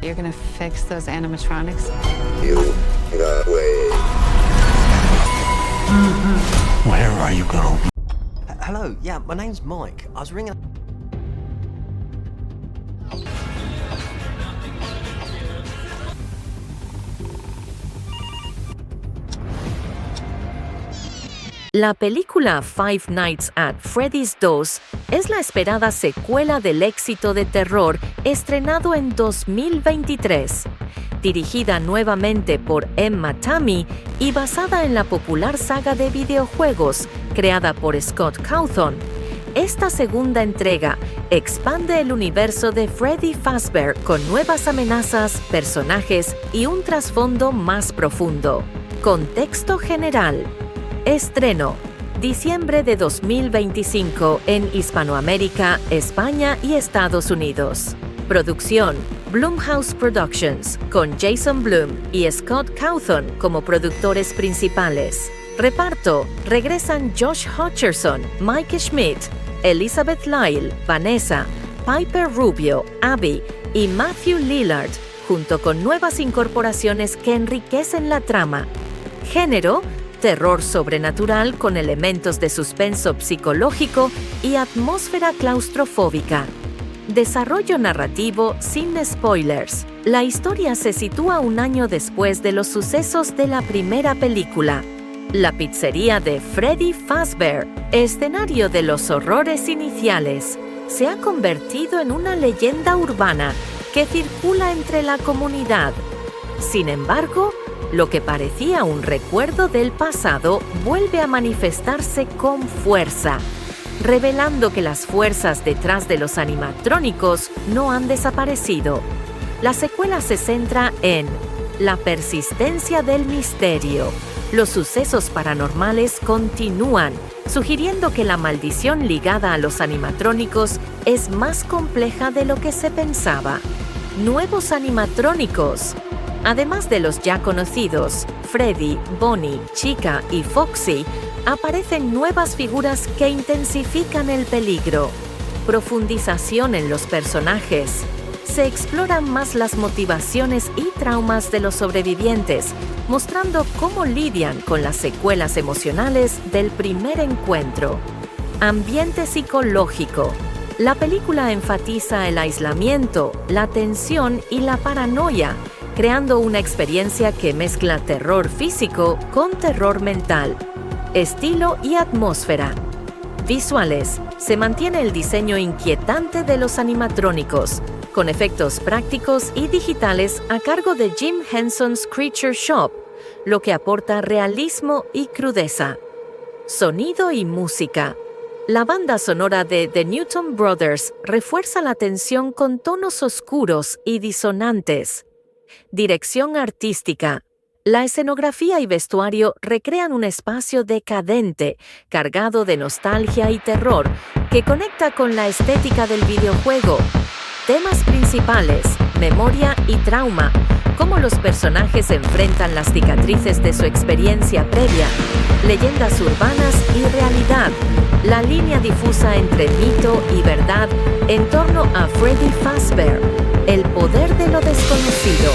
you're gonna fix those animatronics? You got away. Where are you going? Hello, yeah, my name's Mike. I was ringing... La película Five Nights at Freddy's 2 es la esperada secuela del éxito de terror estrenado en 2023. Dirigida nuevamente por Emma Tammi y basada en la popular saga de videojuegos creada por Scott Cawthon, esta segunda entrega expande el universo de Freddy Fazbear con nuevas amenazas, personajes y un trasfondo más profundo. Contexto general. Estreno: diciembre de 2025 en Hispanoamérica, España y Estados Unidos. Producción: Blumhouse Productions, con Jason Blum y Scott Cawthon como productores principales. Reparto: regresan Josh Hutcherson, Mike Schmidt, Elizabeth Lyle, Vanessa, Piper Rubio, Abby y Matthew Lillard, junto con nuevas incorporaciones que enriquecen la trama. Género: terror sobrenatural con elementos de suspenso psicológico y atmósfera claustrofóbica. Desarrollo narrativo sin spoilers. La historia se sitúa un año después de los sucesos de la primera película. La pizzería de Freddy Fazbear, escenario de los horrores iniciales, se ha convertido en una leyenda urbana que circula entre la comunidad. Sin embargo, lo que parecía un recuerdo del pasado vuelve a manifestarse con fuerza, revelando que las fuerzas detrás de los animatrónicos no han desaparecido. La secuela se centra en la persistencia del misterio. Los sucesos paranormales continúan, sugiriendo que la maldición ligada a los animatrónicos es más compleja de lo que se pensaba. Nuevos animatrónicos. Además de los ya conocidos, Freddy, Bonnie, Chica y Foxy, aparecen nuevas figuras que intensifican el peligro. Profundización en los personajes. Se exploran más las motivaciones y traumas de los sobrevivientes, mostrando cómo lidian con las secuelas emocionales del primer encuentro. Ambiente psicológico. La película enfatiza el aislamiento, la tensión y la paranoia, creando una experiencia que mezcla terror físico con terror mental. Estilo y atmósfera. Visuales. Se mantiene el diseño inquietante de los animatrónicos, con efectos prácticos y digitales a cargo de Jim Henson's Creature Shop, lo que aporta realismo y crudeza. Sonido y música. La banda sonora de The Newton Brothers refuerza la tensión con tonos oscuros y disonantes. Dirección artística. La escenografía y vestuario recrean un espacio decadente, cargado de nostalgia y terror, que conecta con la estética del videojuego. Temas principales: memoria y trauma, cómo los personajes enfrentan las cicatrices de su experiencia previa, leyendas urbanas y realidad, la línea difusa entre mito y verdad en torno a Freddy Fazbear, el poder de lo desconocido,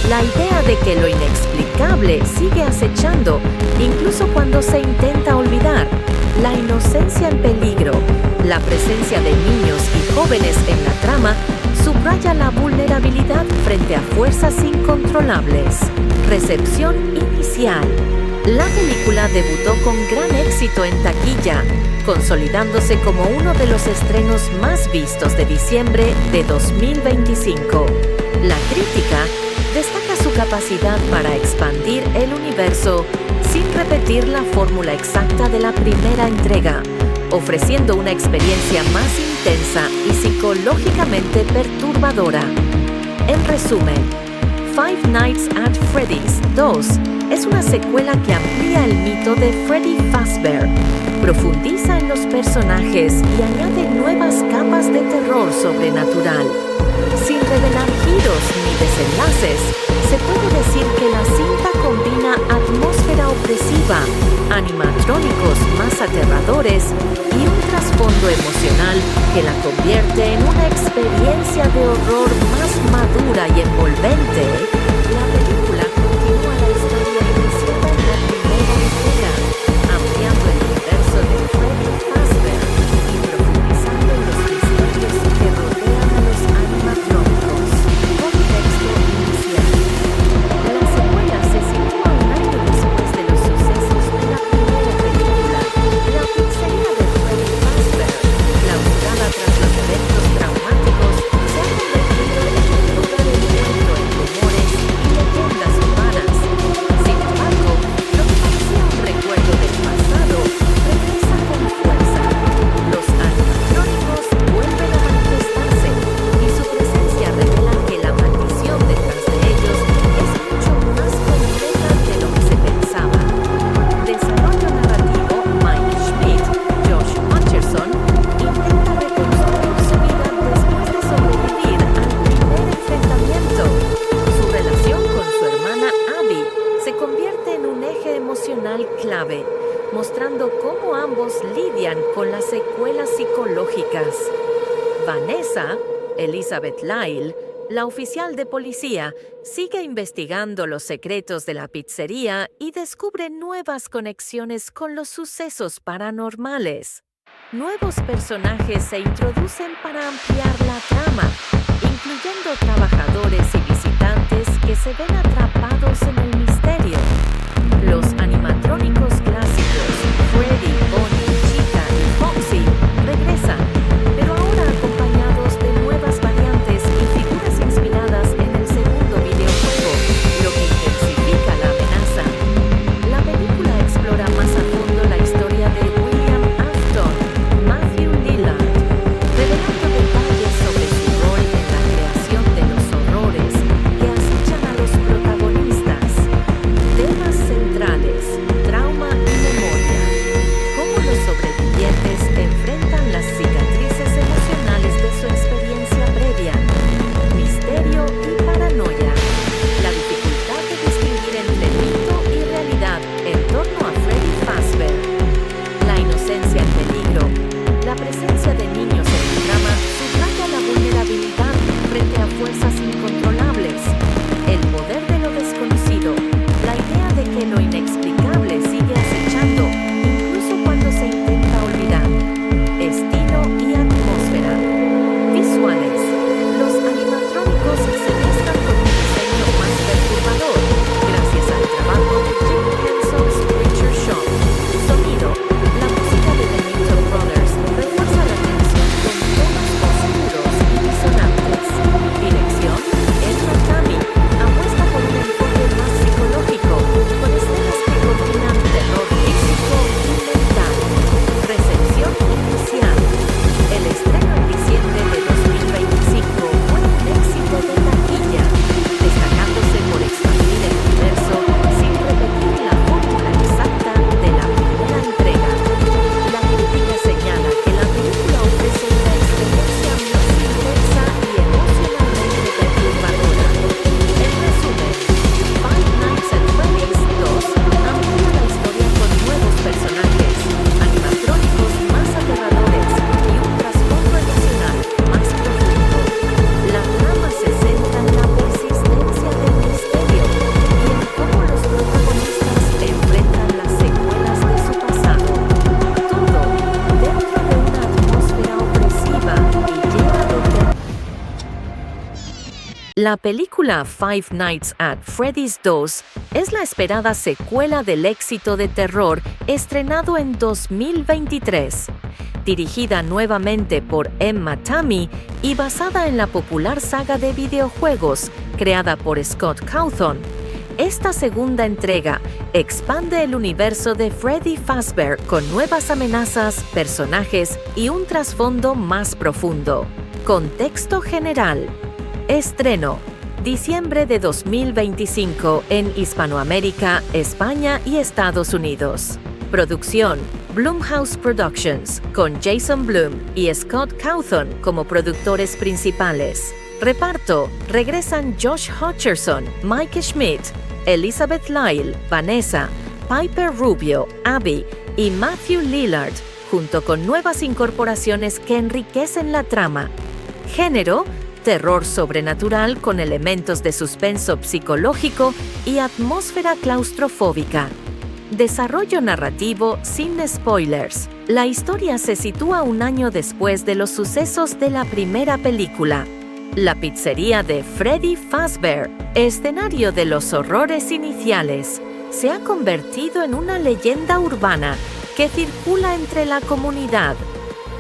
la idea de que lo inexplicable sigue acechando, incluso cuando se intenta olvidar, la inocencia en peligro, la presencia de niños y jóvenes en la trama subraya la vulnerabilidad frente a fuerzas incontrolables. Recepción inicial. La película debutó con gran éxito en taquilla, consolidándose como uno de los estrenos más vistos de diciembre de 2025. La crítica destaca su capacidad para expandir el universo sin repetir la fórmula exacta de la primera entrega, ofreciendo una experiencia más intensa y psicológicamente perturbadora. En resumen, Five Nights at Freddy's 2 es una secuela que amplía el mito de Freddy Fazbear, profundiza en los personajes y añade nuevas capas de terror sobrenatural. Sin revelar giros ni desenlaces, se puede decir que la cinta combina atmósfera opresiva, animatrónicos más más aterradores y un trasfondo emocional que la convierte en una experiencia de horror más madura y envolvente, la película continúa la historia iniciada en la primera entrega, ampliando el universo de Freddy Fazbear y profundizando en los misterios que rodean a los animatrónicos. Contexto inicial. La secuela se sitúa un año después de los sucesos de la primera película. La pizzería de Freddy Fazbear, clausurada tras los eventos traumáticos, se ha convertido en un lugar envuelto en rumores y leyendas urbanas. Sin embargo, lo que parecía un recuerdo del pasado regresa con fuerza. Los animatrónicos vuelven a manifestarse y su presencia revela que la maldición detrás de ellos es mucho más compleja de lo que se pensaba. Desarrollo narrativo: Mike Schmidt, Josh Hutcherson, intenta reconstruir su vida después de sobrevivir al primer enfrentamiento. Su relación con su hermana Abby se convierte en un eje emocional clave, mostrando cómo ambos lidian con las secuelas psicológicas. Vanessa, Elizabeth Lyle, la oficial de policía, sigue investigando los secretos de la pizzería y descubre nuevas conexiones con los sucesos paranormales. Nuevos personajes se introducen para ampliar la trama, incluyendo trabajadores y visitantes que se ven atrapados en el misterio. Los animatrónicos clásicos, Freddy, Bonnie, Chica y Foxy, regresan, pero ahora acompañados de nuevas variantes y figuras inspiradas en el segundo videojuego, lo que intensifica la amenaza. La película explora más a fondo la historia de William Afton, Matthew Lillard, revelando detalles sobre su rol en la creación de los horrores que acechan a los protagonistas. Temas centrales: trauma y memoria. Cómo los sobrevivientes enfrentan las cicatrices emocionales de su experiencia previa. Misterio y paranoia. La dificultad de distinguir entre mito y realidad en torno a Freddy Fazbear. La inocencia en peligro. La presencia de niños en el drama subraya la vulnerabilidad frente a fuerzas incontrolables. El poder de lo desconocido. La idea de que lo inexplicable sigue acechando, incluso cuando se intenta olvidar. Estilo y atmósfera. Visuales. Los animatrónicos se mezclan con un diseño más perturbador, gracias al trabajo de Jim Henson's Creature Shop. Sonido. La música de The Mitchell Brothers refuerza la tensión con tonos oscuros y disonantes. Dirección: Edna Tami apuesta por un enfoque más psicológico, con escenas que combinan terror físico y mental. Recepción inicial. El estreno en diciembre de 2025 fue un éxito de taquilla, destacándose por expandir el universo sin repetir la fórmula exacta de la primera entrega. La crítica señala que la película ofrece una experiencia más intensa y emocionalmente perturbadora. En resumen, Five Nights at Freddy's 2 amplía la historia con nuevos personajes, animatrónicos más aterradores y un trasfondo emocional más profundo. La trama se centra en la persistencia del misterio y en cómo los protagonistas enfrentan las secuelas de su pasado. Todo dentro de una atmósfera opresiva y llena de terror. La película Five Nights at Freddy's 2 es la esperada secuela del éxito de terror estrenado en 2023. Dirigida nuevamente por Emma Tammi y basada en la popular saga de videojuegos creada por Scott Cawthon, esta segunda entrega expande el universo de Freddy Fazbear con nuevas amenazas, personajes y un trasfondo más profundo. Contexto general. Estreno: diciembre de 2025 en Hispanoamérica, España y Estados Unidos. Producción: Blumhouse Productions, con Jason Blum y Scott Cawthon como productores principales. Reparto: regresan Josh Hutcherson, Mike Schmidt, Elizabeth Lyle, Vanessa, Piper Rubio, Abby y Matthew Lillard, junto con nuevas incorporaciones que enriquecen la trama. Género: terror sobrenatural con elementos de suspenso psicológico y atmósfera claustrofóbica. Desarrollo narrativo sin spoilers. La historia se sitúa un año después de los sucesos de la primera película. La pizzería de Freddy Fazbear, escenario de los horrores iniciales, se ha convertido en una leyenda urbana que circula entre la comunidad.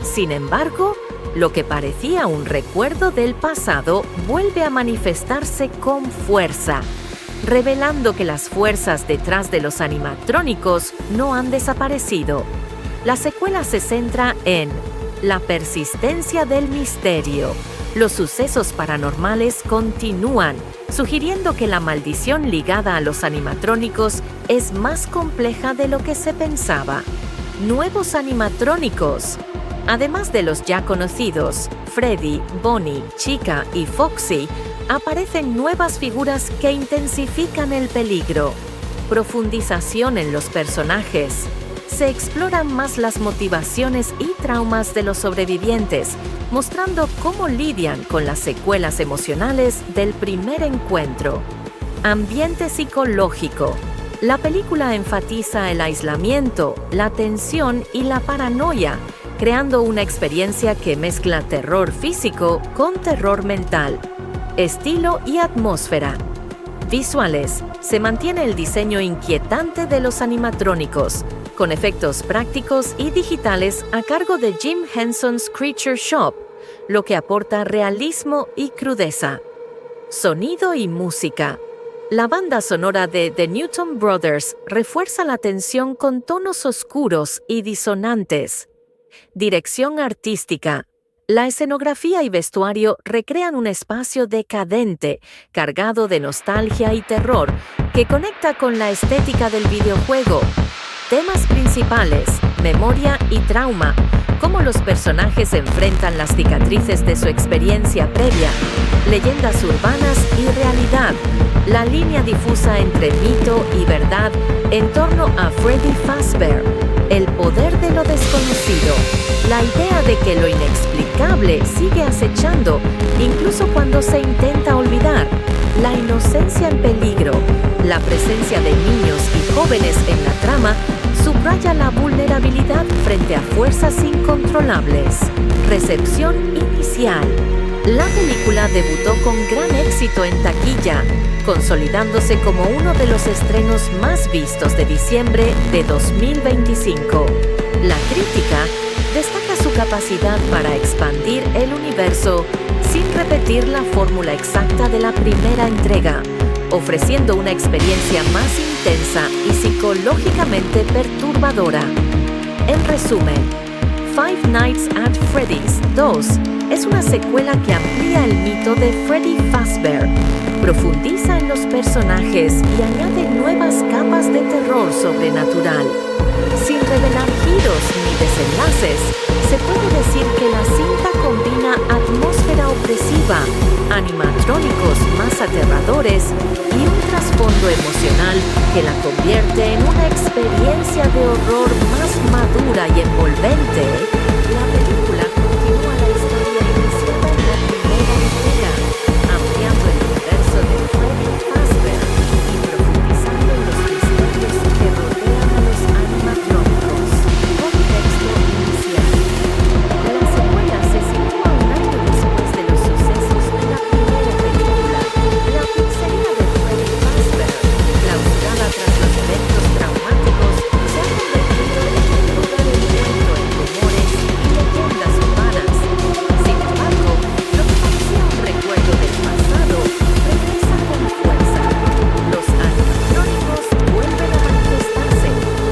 Sin embargo, lo que parecía un recuerdo del pasado vuelve a manifestarse con fuerza, revelando que las fuerzas detrás de los animatrónicos no han desaparecido. La secuela se centra en la persistencia del misterio. Los sucesos paranormales continúan, sugiriendo que la maldición ligada a los animatrónicos es más compleja de lo que se pensaba. Nuevos animatrónicos. Además de los ya conocidos, Freddy, Bonnie, Chica y Foxy, aparecen nuevas figuras que intensifican el peligro. Profundización en los personajes. Se exploran más las motivaciones y traumas de los sobrevivientes, mostrando cómo lidian con las secuelas emocionales del primer encuentro. Ambiente psicológico. La película enfatiza el aislamiento, la tensión y la paranoia, creando una experiencia que mezcla terror físico con terror mental. Estilo y atmósfera. Visuales. Se mantiene el diseño inquietante de los animatrónicos, con efectos prácticos y digitales a cargo de Jim Henson's Creature Shop, lo que aporta realismo y crudeza. Sonido y música. La banda sonora de The Newton Brothers refuerza la tensión con tonos oscuros y disonantes. Dirección artística. La escenografía y vestuario recrean un espacio decadente, cargado de nostalgia y terror, que conecta con la estética del videojuego. Temas principales: memoria y trauma, cómo los personajes enfrentan las cicatrices de su experiencia previa, leyendas urbanas y realidad, la línea difusa entre mito y verdad en torno a Freddy Fazbear, el poder de lo desconocido, la idea de que lo inexplicable sigue acechando, incluso cuando se intenta olvidar, la inocencia en peligro, la presencia de niños y jóvenes en la trama subraya la vulnerabilidad frente a fuerzas incontrolables. Recepción inicial. La película debutó con gran éxito en taquilla, consolidándose como uno de los estrenos más vistos de diciembre de 2025. La crítica destaca su capacidad para expandir el universo sin repetir la fórmula exacta de la primera entrega, ofreciendo una experiencia más intensa y psicológicamente perturbadora. En resumen, Five Nights at Freddy's 2 es una secuela que amplía el mito de Freddy Fazbear, profundiza en los personajes y añade nuevas capas de terror sobrenatural. Sin revelar giros ni desenlaces, se puede decir que la cinta combina atmósfera opresiva, animatrónicos más aterradores y un trasfondo emocional que la convierte en una experiencia de horror más madura y envolvente. La película continúa la historia iniciada en la primera entrega, ampliando el universo de Freddy Fazbear y profundizando en los misterios que rodean a los animatrónicos. Contexto inicial. La secuela se sitúa un año después de los sucesos de la primera película. La pizzería de Freddy Fazbear, clausurada tras los eventos traumáticos, se ha convertido en un lugar envuelto en rumores y leyendas urbanas. Sin embargo, lo que parecía un recuerdo del pasado regresa con fuerza. Los animatrónicos vuelven a manifestarse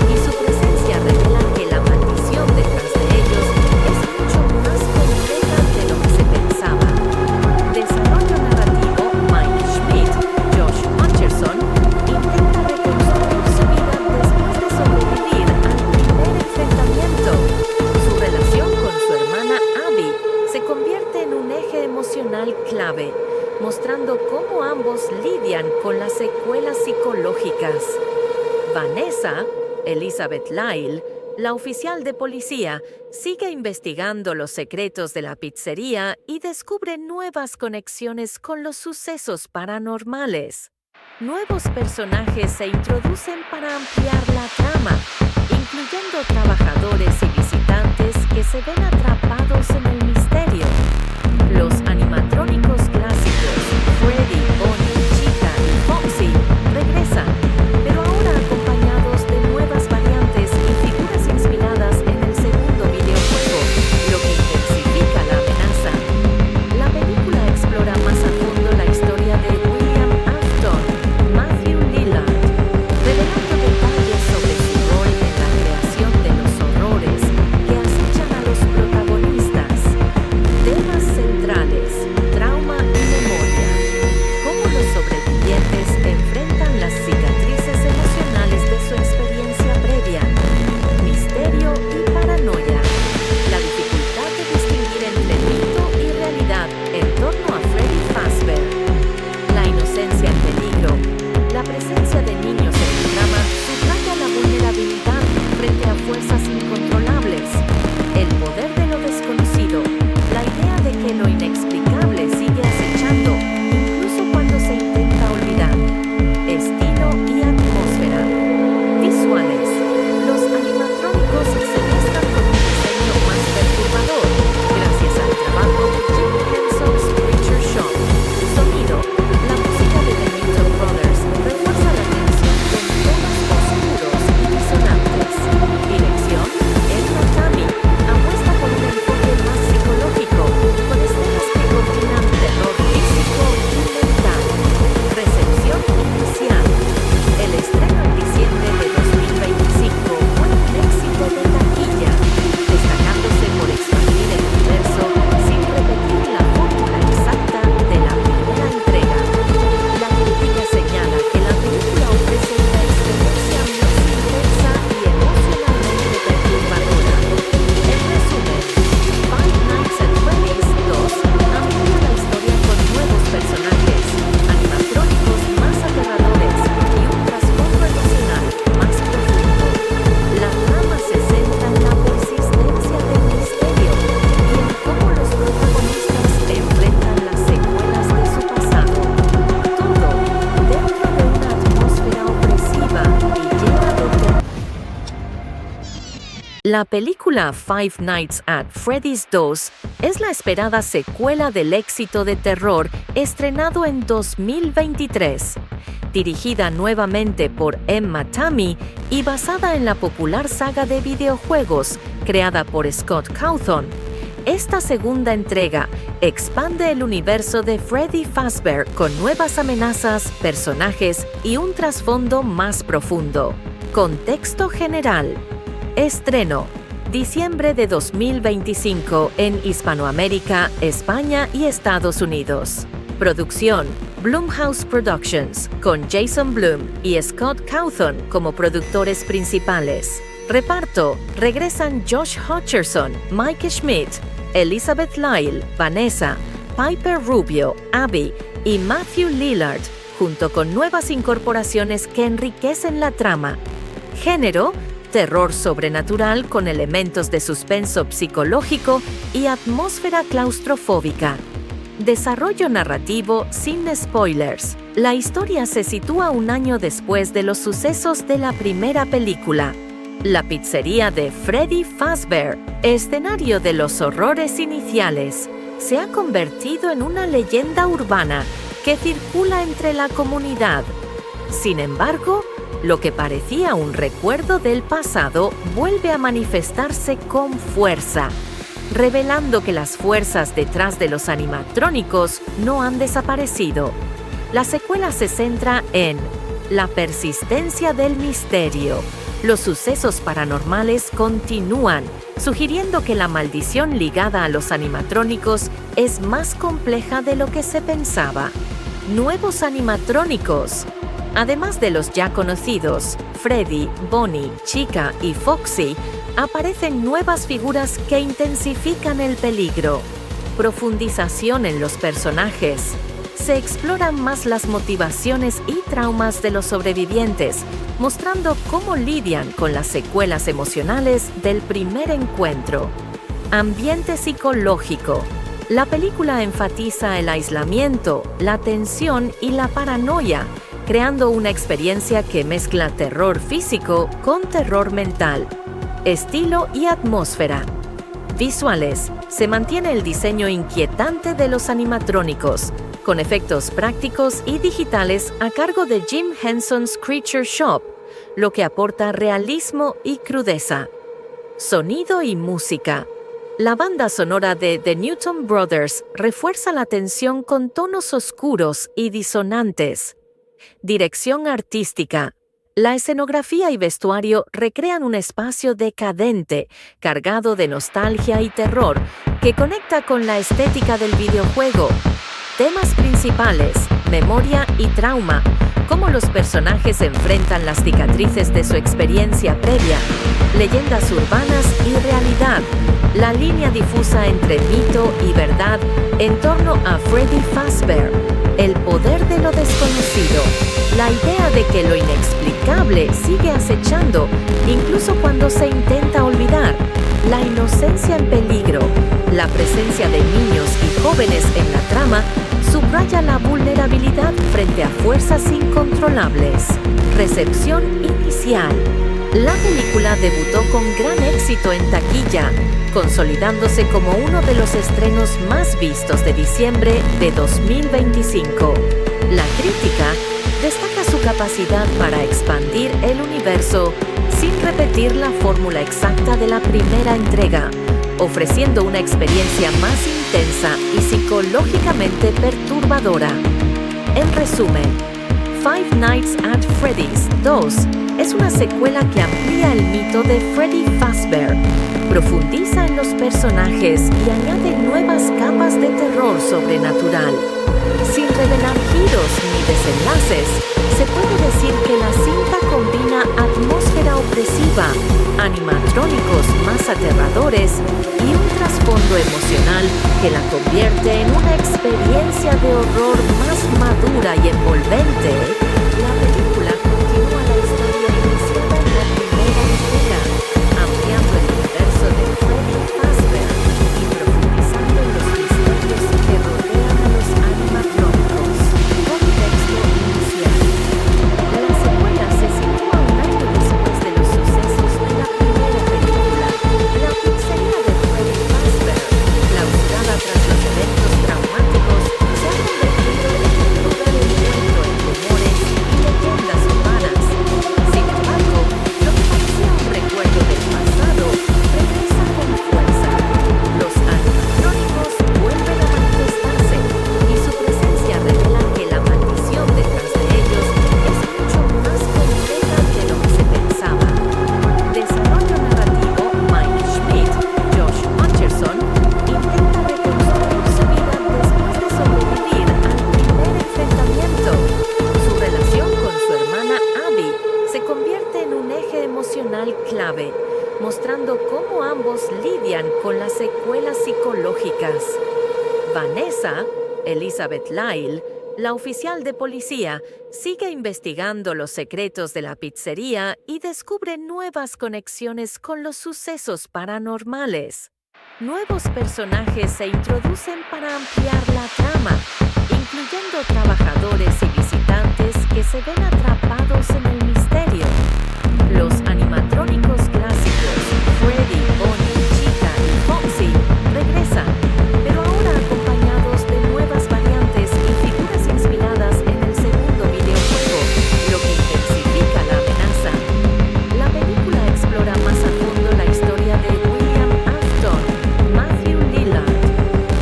y su presencia revela que la maldición detrás de ellos es mucho más compleja de lo que se pensaba. Desarrollo narrativo: Mike Schmidt, Josh Hutcherson, intenta reconstruir su vida después de sobrevivir al primer enfrentamiento. Su relación con su hermana Abby se convierte en un eje emocional clave, mostrando cómo ambos lidian con las secuelas psicológicas. Vanessa, Elizabeth Lyle, La oficial de policía sigue investigando los secretos de la pizzería y descubre nuevas conexiones con los sucesos paranormales. Nuevos personajes se introducen para ampliar la trama, incluyendo trabajadores y visitantes que se ven atrapados en el misterio. Los animatrónicos clásicos, Freddy, Bonnie, Chica y Foxy, regresan, pero ahora acompañados de nuevas variantes y figuras inspiradas en el segundo videojuego, lo que intensifica la amenaza. La película explora más a fondo la historia de William Afton, Matthew Lillard, revelando detalles sobre su rol en la creación de los horrores que acechan a los protagonistas. Temas centrales, trauma y memoria. Cómo los sobrevivientes enfrentan las cicatrices emocionales de su experiencia previa. Misterio y paranoia. La dificultad de distinguir entre mito y realidad en torno a Freddy Fazbear. La inocencia en peligro. La presencia de niños en el drama subraya la vulnerabilidad frente a fuerzas incontrolables. El poder de lo desconocido. La idea de que lo inexplicable sigue acechando, incluso cuando se intenta olvidar. Estilo y atmósfera. Visuales. Los animatrónicos se mezclan con un diseño más perturbador, gracias al trabajo de Jim Henson's Creature Shop. Sonido. La música de The Mitchell Brothers refuerza la tensión con tonos oscuros y disonantes. Dirección. Edna Tami apuesta por un enfoque más psicológico, con escenas que combinan terror físico y mental. Recepción inicial. El estreno en diciembre de 2025 fue un éxito de taquilla, destacándose por expandir el universo sin repetir la fórmula exacta de la primera entrega. La crítica señala que la película ofrece una experiencia más intensa y emocionalmente perturbadora. En resumen, Five Nights at Freddy's 2 amplía la historia con nuevos personajes, animatrónicos más aterradores y un trasfondo emocional más profundo. La trama se centra en la persistencia del misterio y en cómo los protagonistas enfrentan las secuelas de su pasado. Todo dentro de una atmósfera opresiva y llena de terror. La película Five Nights at Freddy's 2 es la esperada secuela del éxito de terror estrenado en 2023. Dirigida nuevamente por Emma Tammi y basada en la popular saga de videojuegos creada por Scott Cawthon, esta segunda entrega expande el universo de Freddy Fazbear con nuevas amenazas, personajes y un trasfondo más profundo. Contexto general. Estreno. Diciembre de 2025 en Hispanoamérica, España y Estados Unidos. Producción. Blumhouse Productions, con Jason Blum y Scott Cawthon como productores principales. Reparto. Regresan Josh Hutcherson, Mike Schmidt, Elizabeth Lyle, Vanessa, Piper Rubio, Abby y Matthew Lillard, junto con nuevas incorporaciones que enriquecen la trama. Género. Terror sobrenatural con elementos de suspenso psicológico y atmósfera claustrofóbica. Desarrollo narrativo sin spoilers. La historia se sitúa un año después de los sucesos de la primera película. La pizzería de Freddy Fazbear, escenario de los horrores iniciales, se ha convertido en una leyenda urbana que circula entre la comunidad. Sin embargo, lo que parecía un recuerdo del pasado vuelve a manifestarse con fuerza, revelando que las fuerzas detrás de los animatrónicos no han desaparecido. La secuela se centra en la persistencia del misterio. Los sucesos paranormales continúan, sugiriendo que la maldición ligada a los animatrónicos es más compleja de lo que se pensaba. Nuevos animatrónicos. Además de los ya conocidos, Freddy, Bonnie, Chica y Foxy, aparecen nuevas figuras que intensifican el peligro. Profundización en los personajes. se exploran más las motivaciones y traumas de los sobrevivientes, mostrando cómo lidian con las secuelas emocionales del primer encuentro. Ambiente psicológico. La película enfatiza el aislamiento, la tensión y la paranoia, creando una experiencia que mezcla terror físico con terror mental. Estilo y atmósfera. Visuales. Se mantiene el diseño inquietante de los animatrónicos, con efectos prácticos y digitales a cargo de Jim Henson's Creature Shop, lo que aporta realismo y crudeza. Sonido y música. La banda sonora de The Newton Brothers refuerza la tensión con tonos oscuros y disonantes. Dirección artística. La escenografía y vestuario recrean un espacio decadente, cargado de nostalgia y terror, que conecta con la estética del videojuego. Temas principales, memoria y trauma, cómo los personajes enfrentan las cicatrices de su experiencia previa, leyendas urbanas y realidad, la línea difusa entre mito y verdad en torno a Freddy Fazbear, el poder de lo desconocido, la idea de que lo inexplicable sigue acechando, incluso cuando se intenta olvidar, la inocencia en peligro, la presencia de niños y jóvenes en la trama, subraya la vulnerabilidad frente a fuerzas incontrolables. Recepción inicial. La película debutó con gran éxito en taquilla, consolidándose como uno de los estrenos más vistos de diciembre de 2025. La crítica destaca su capacidad para expandir el universo sin repetir la fórmula exacta de la primera entrega, ofreciendo una experiencia más intensa y psicológicamente perturbadora. En resumen, Five Nights at Freddy's 2 es una secuela que amplía el mito de Freddy Fazbear, profundiza en los personajes y añade nuevas capas de terror sobrenatural. Sin revelar giros ni desenlaces, se puede decir que la cinta combina atmósfera opresiva, animatrónicos más aterradores y un trasfondo emocional que la convierte en una experiencia de horror más madura y envolvente. La película continúa la historia iniciada en la primera entrega, ampliando el universo de Freddy Fazbear y profundizando en los misterios que rodean a los animatrónicos. Contexto inicial. La secuela se sitúa un año después de los sucesos de la primera película. La pizzería de Freddy Fazbear, clausurada tras los eventos traumáticos, se ha convertido en un lugar envuelto en rumores y leyendas urbanas. Sin embargo, lo que parecía un recuerdo del pasado regresa con fuerza. Los animatrónicos vuelven a manifestarse y su presencia revela que la maldición detrás de ellos es mucho más compleja de lo que se pensaba. Desarrollo narrativo: Mike Schmidt, Josh Hutcherson intenta reconstruir su vida después de sobrevivir al primer enfrentamiento. Su relación con su hermana Abby se convierte en un eje emocional clave, mostrando cómo ambos lidian con las secuelas psicológicas. Vanessa, Elizabeth Lyle, la oficial de policía, sigue investigando los secretos de la pizzería y descubre nuevas conexiones con los sucesos paranormales. Nuevos personajes se introducen para ampliar la trama, incluyendo trabajadores y visitantes que se ven atrapados en el misterio. Los animatrónicos clásicos, Freddy, Bonnie, Chica y Foxy, regresan, pero ahora acompañados de nuevas variantes y figuras inspiradas en el segundo videojuego, lo que intensifica la amenaza. La película explora más a fondo la historia de William Afton, Matthew Lillard,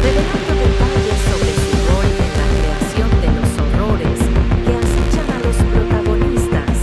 revelando detalles sobre su rol en la creación de los horrores que acechan a los protagonistas.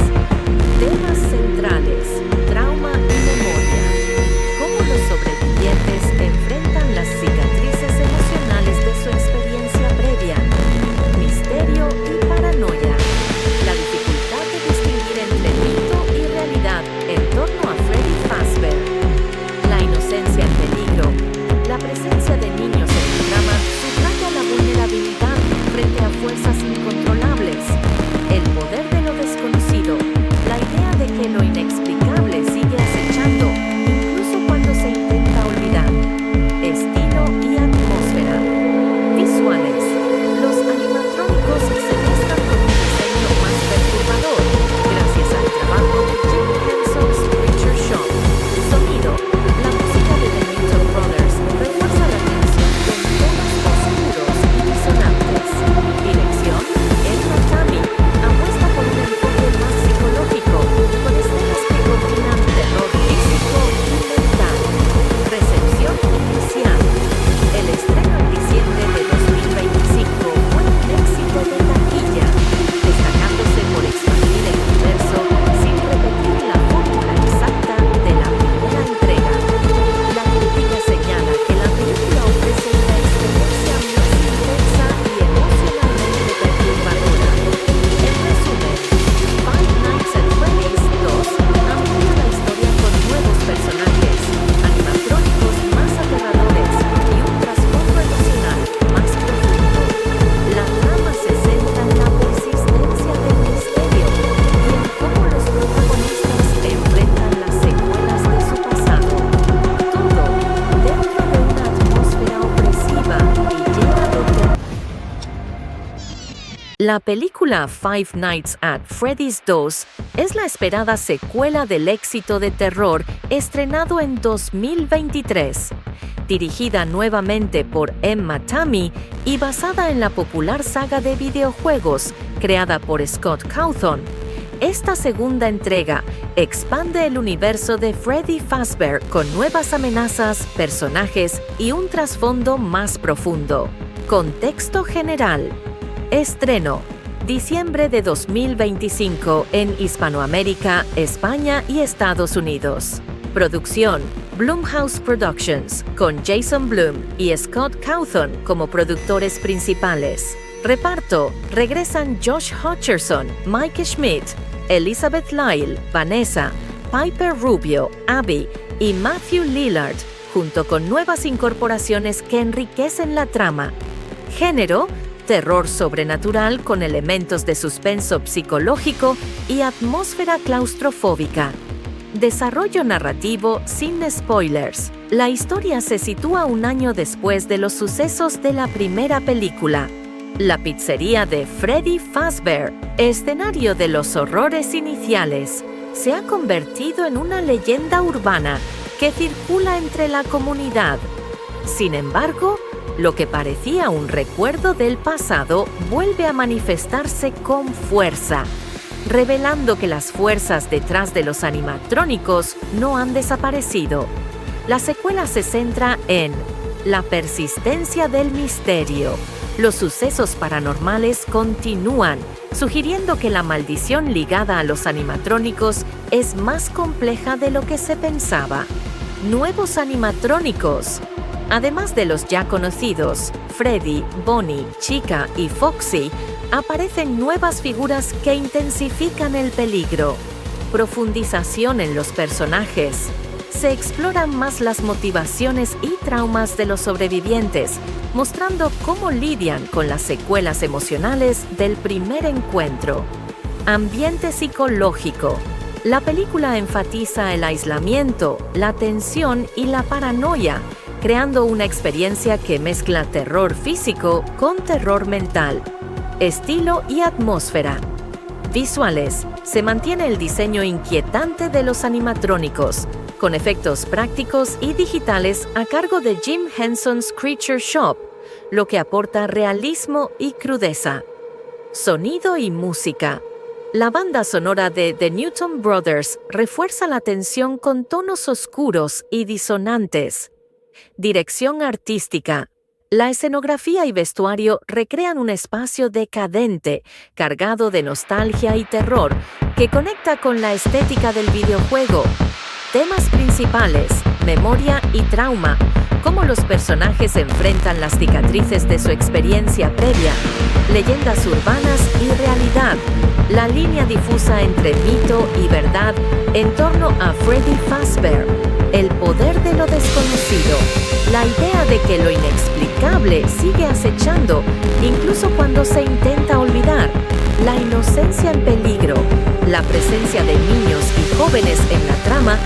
La película Five Nights at Freddy's 2 es la esperada secuela del éxito de terror estrenado en 2023. Dirigida nuevamente por Emma Tammi y basada en la popular saga de videojuegos creada por Scott Cawthon, esta segunda entrega expande el universo de Freddy Fazbear con nuevas amenazas, personajes y un trasfondo más profundo. Contexto general. Estreno: diciembre de 2025 en Hispanoamérica, España y Estados Unidos. Producción: Blumhouse Productions, con Jason Blum y Scott Cawthon como productores principales. Reparto: regresan Josh Hutcherson, Mike Schmidt, Elizabeth Lyle, Vanessa, Piper Rubio, Abby y Matthew Lillard, junto con nuevas incorporaciones que enriquecen la trama. Género: terror sobrenatural con elementos de suspenso psicológico y atmósfera claustrofóbica. Desarrollo narrativo sin spoilers. La historia se sitúa un año después de los sucesos de la primera película. La pizzería de Freddy Fazbear, escenario de los horrores iniciales, se ha convertido en una leyenda urbana que circula entre la comunidad. Sin embargo, lo que parecía un recuerdo del pasado vuelve a manifestarse con fuerza, revelando que las fuerzas detrás de los animatrónicos no han desaparecido. La secuela se centra en la persistencia del misterio. Los sucesos paranormales continúan, sugiriendo que la maldición ligada a los animatrónicos es más compleja de lo que se pensaba. Nuevos animatrónicos. Además de los ya conocidos, Freddy, Bonnie, Chica y Foxy, aparecen nuevas figuras que intensifican el peligro. Profundización en los personajes. Se exploran más las motivaciones y traumas de los sobrevivientes, mostrando cómo lidian con las secuelas emocionales del primer encuentro. Ambiente psicológico. La película enfatiza el aislamiento, la tensión y la paranoia, creando una experiencia que mezcla terror físico con terror mental. Estilo y atmósfera. Visuales. Se mantiene el diseño inquietante de los animatrónicos, con efectos prácticos y digitales a cargo de Jim Henson's Creature Shop, lo que aporta realismo y crudeza. Sonido y música. La banda sonora de The Newton Brothers refuerza la tensión con tonos oscuros y disonantes. Dirección artística. La escenografía y vestuario recrean un espacio decadente, cargado de nostalgia y terror, que conecta con la estética del videojuego. Temas principales: memoria y trauma, cómo los personajes enfrentan las cicatrices de su experiencia previa, leyendas urbanas y realidad, la línea difusa entre mito y verdad en torno a Freddy Fazbear, el poder de lo desconocido, la idea de que lo inexplicable sigue acechando, incluso cuando se intenta olvidar, la inocencia en peligro, la presencia de niños y jóvenes en la trama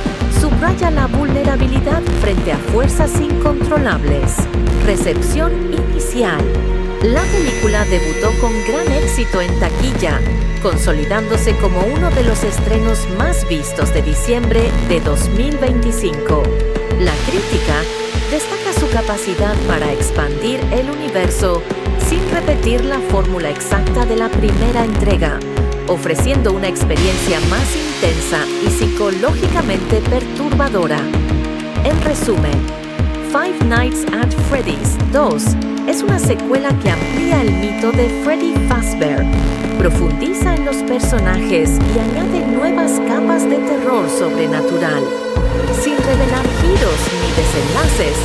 subraya la vulnerabilidad frente a fuerzas incontrolables. Recepción inicial. La película debutó con gran éxito en taquilla, consolidándose como uno de los estrenos más vistos de diciembre de 2025. La crítica destaca su capacidad para expandir el universo sin repetir la fórmula exacta de la primera entrega, ofreciendo una experiencia más intensa y psicológicamente perturbadora. En resumen, Five Nights at Freddy's 2 es una secuela que amplía el mito de Freddy Fazbear, profundiza en los personajes y añade nuevas capas de terror sobrenatural. Sin revelar giros ni desenlaces,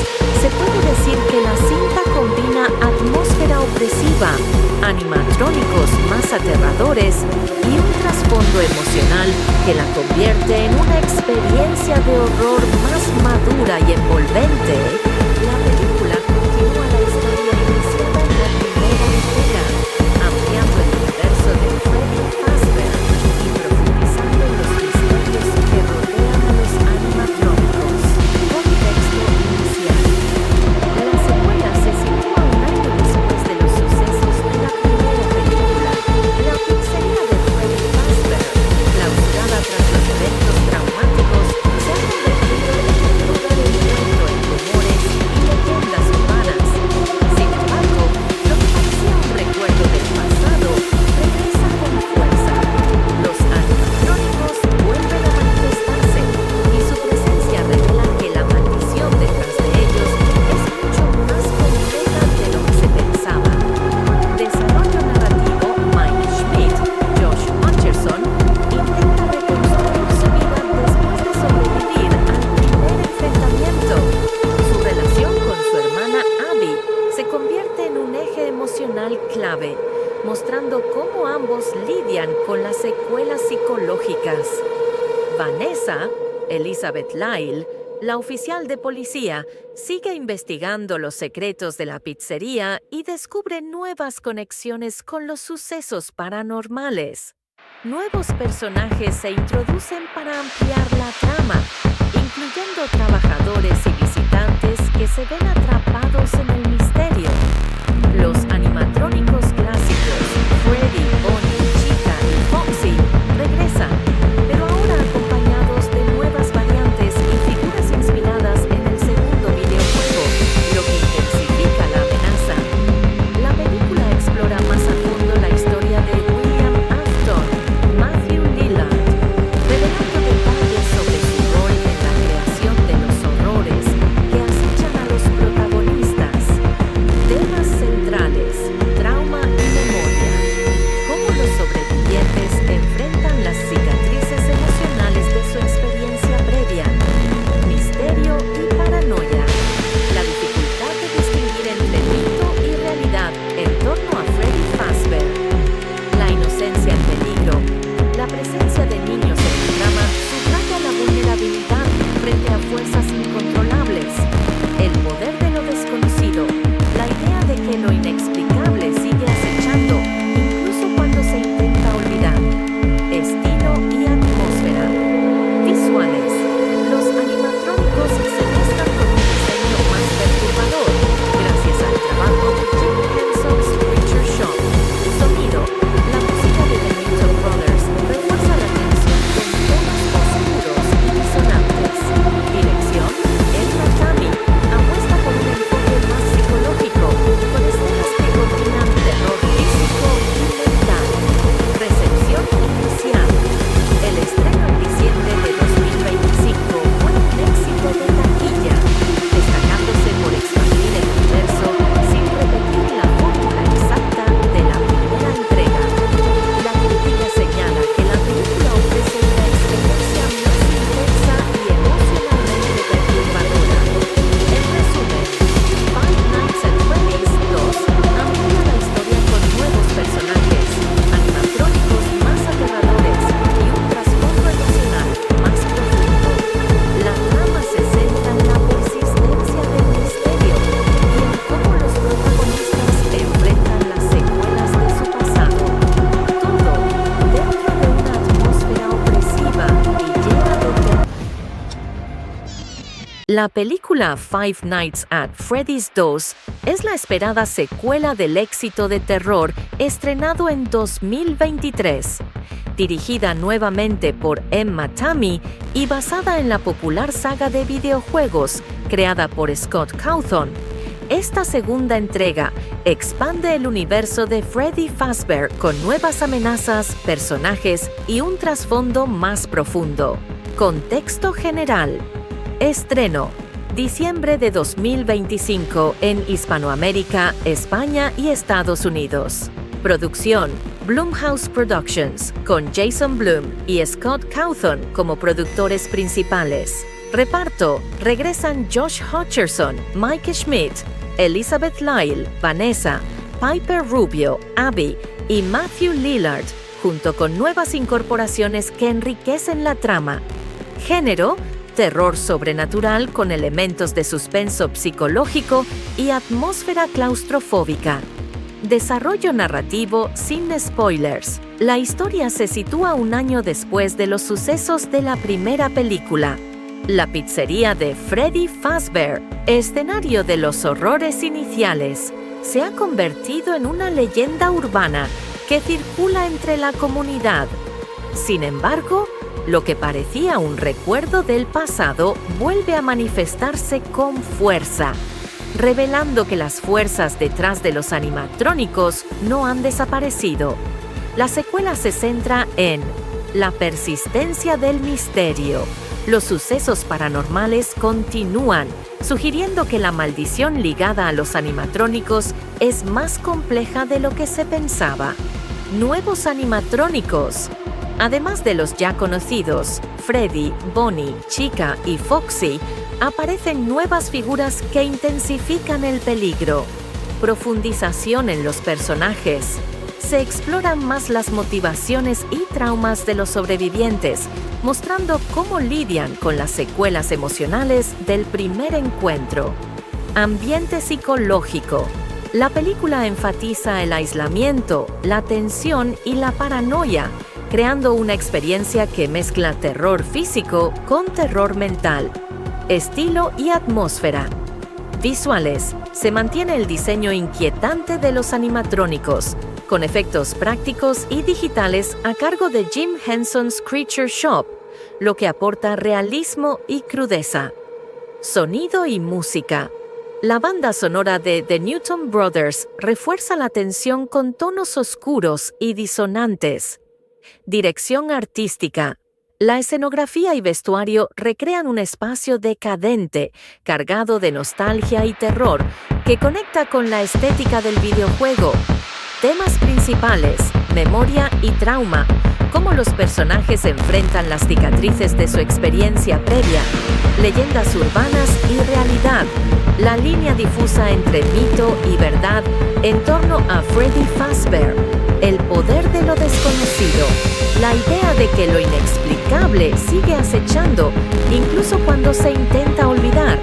se puede decir que la cinta combina atmósfera opresiva, animatrónicos más aterradores y un trasfondo emocional que la convierte en una experiencia de horror más madura y envolvente. La película continúa la historia iniciada en la primera entrega, ampliando el universo de Freddy Fazbear y profundizando en los misterios que rodean a los animatrónicos. Contexto inicial. La secuela se sitúa un año después de los sucesos de la primera película. Vanessa, Elizabeth Lyle, la oficial de policía, sigue investigando los secretos de la pizzería y descubre nuevas conexiones con los sucesos paranormales. Nuevos personajes se introducen para ampliar la trama, incluyendo trabajadores y visitantes que se ven atrapados en el misterio. Los animatrónicos clásicos, Freddy, Bonnie, Chica y Foxy, regresan, pero ahora acompañados de nuevas variantes y figuras inspiradas en el segundo videojuego, lo que intensifica la amenaza. La película explora más a fondo la historia de William Afton, Matthew Lillard, revelando detalles sobre su rol en la creación de los horrores que acechan a los protagonistas. Temas centrales, trauma y memoria. Cómo los sobrevivientes enfrentan las cicatrices emocionales de su experiencia previa. Misterio y paranoia. La dificultad de distinguir entre mito y realidad en torno a Freddy Fazbear. La inocencia en peligro. La presencia de niños en el drama subraya la vulnerabilidad frente a fuerzas incontrolables. El poder de lo desconocido. La idea de que lo inexplicable sigue acechando, incluso cuando se intenta olvidar. Estilo y atmósfera. Visuales. Los animatrónicos se mezclan con un diseño más perturbador, gracias al trabajo de Jim Henson's Picture Shop. Sonido. La música de The Mitchell Brothers refuerza la tensión con tonos oscuros y disonantes. Dirección. Edna Tami apuesta por un enfoque más psicológico, con escenas que combinan terror físico y mental. Recepción inicial. El estreno en diciembre de 2025 fue un éxito de taquilla, destacándose por expandir el universo sin repetir la fórmula exacta de la primera entrega. La crítica señala que la película ofrece una experiencia más intensa y emocionalmente perturbadora. En resumen, Five Nights at Freddy's 2 amplía la historia con nuevos personajes, animatrónicos más aterradores y un trasfondo emocional más profundo. La trama se centra en la persistencia del misterio y en cómo los protagonistas enfrentan las secuelas de su pasado. Todo dentro de una atmósfera opresiva y llena de terror. La película Five Nights at Freddy's 2 es la esperada secuela del éxito de terror estrenado en 2023. Dirigida nuevamente por Emma Tammi y basada en la popular saga de videojuegos creada por Scott Cawthon, esta segunda entrega expande el universo de Freddy Fazbear con nuevas amenazas, personajes y un trasfondo más profundo. Contexto general. Estreno. Diciembre de 2025 en Hispanoamérica, España y Estados Unidos. Producción. Blumhouse Productions, con Jason Blum y Scott Cawthon como productores principales. Reparto. Regresan Josh Hutcherson, Mike Schmidt, Elizabeth Lyle, Vanessa, Piper Rubio, Abby y Matthew Lillard, junto con nuevas incorporaciones que enriquecen la trama. Género. Terror sobrenatural con elementos de suspenso psicológico y atmósfera claustrofóbica. Desarrollo narrativo sin spoilers. La historia se sitúa un año después de los sucesos de la primera película. La pizzería de Freddy Fazbear, escenario de los horrores iniciales, se ha convertido en una leyenda urbana que circula entre la comunidad. Sin embargo, lo que parecía un recuerdo del pasado vuelve a manifestarse con fuerza, revelando que las fuerzas detrás de los animatrónicos no han desaparecido. La secuela se centra en la persistencia del misterio. Los sucesos paranormales continúan, sugiriendo que la maldición ligada a los animatrónicos es más compleja de lo que se pensaba. Nuevos animatrónicos. Además de los ya conocidos, Freddy, Bonnie, Chica y Foxy, aparecen nuevas figuras que intensifican el peligro. Profundización en los personajes. Se exploran más las motivaciones y traumas de los sobrevivientes, mostrando cómo lidian con las secuelas emocionales del primer encuentro. Ambiente psicológico. La película enfatiza el aislamiento, la tensión y la paranoia, creando una experiencia que mezcla terror físico con terror mental. Estilo y atmósfera. Visuales. Se mantiene el diseño inquietante de los animatrónicos, con efectos prácticos y digitales a cargo de Jim Henson's Creature Shop, lo que aporta realismo y crudeza. Sonido y música. La banda sonora de The Newton Brothers refuerza la tensión con tonos oscuros y disonantes. Dirección artística. La escenografía y vestuario recrean un espacio decadente, cargado de nostalgia y terror, que conecta con la estética del videojuego. Temas principales, memoria y trauma, cómo los personajes enfrentan las cicatrices de su experiencia previa, leyendas urbanas y realidad, la línea difusa entre mito y verdad en torno a Freddy Fazbear, el poder de lo desconocido, la idea de que lo inexplicable sigue acechando, incluso cuando se intenta olvidar,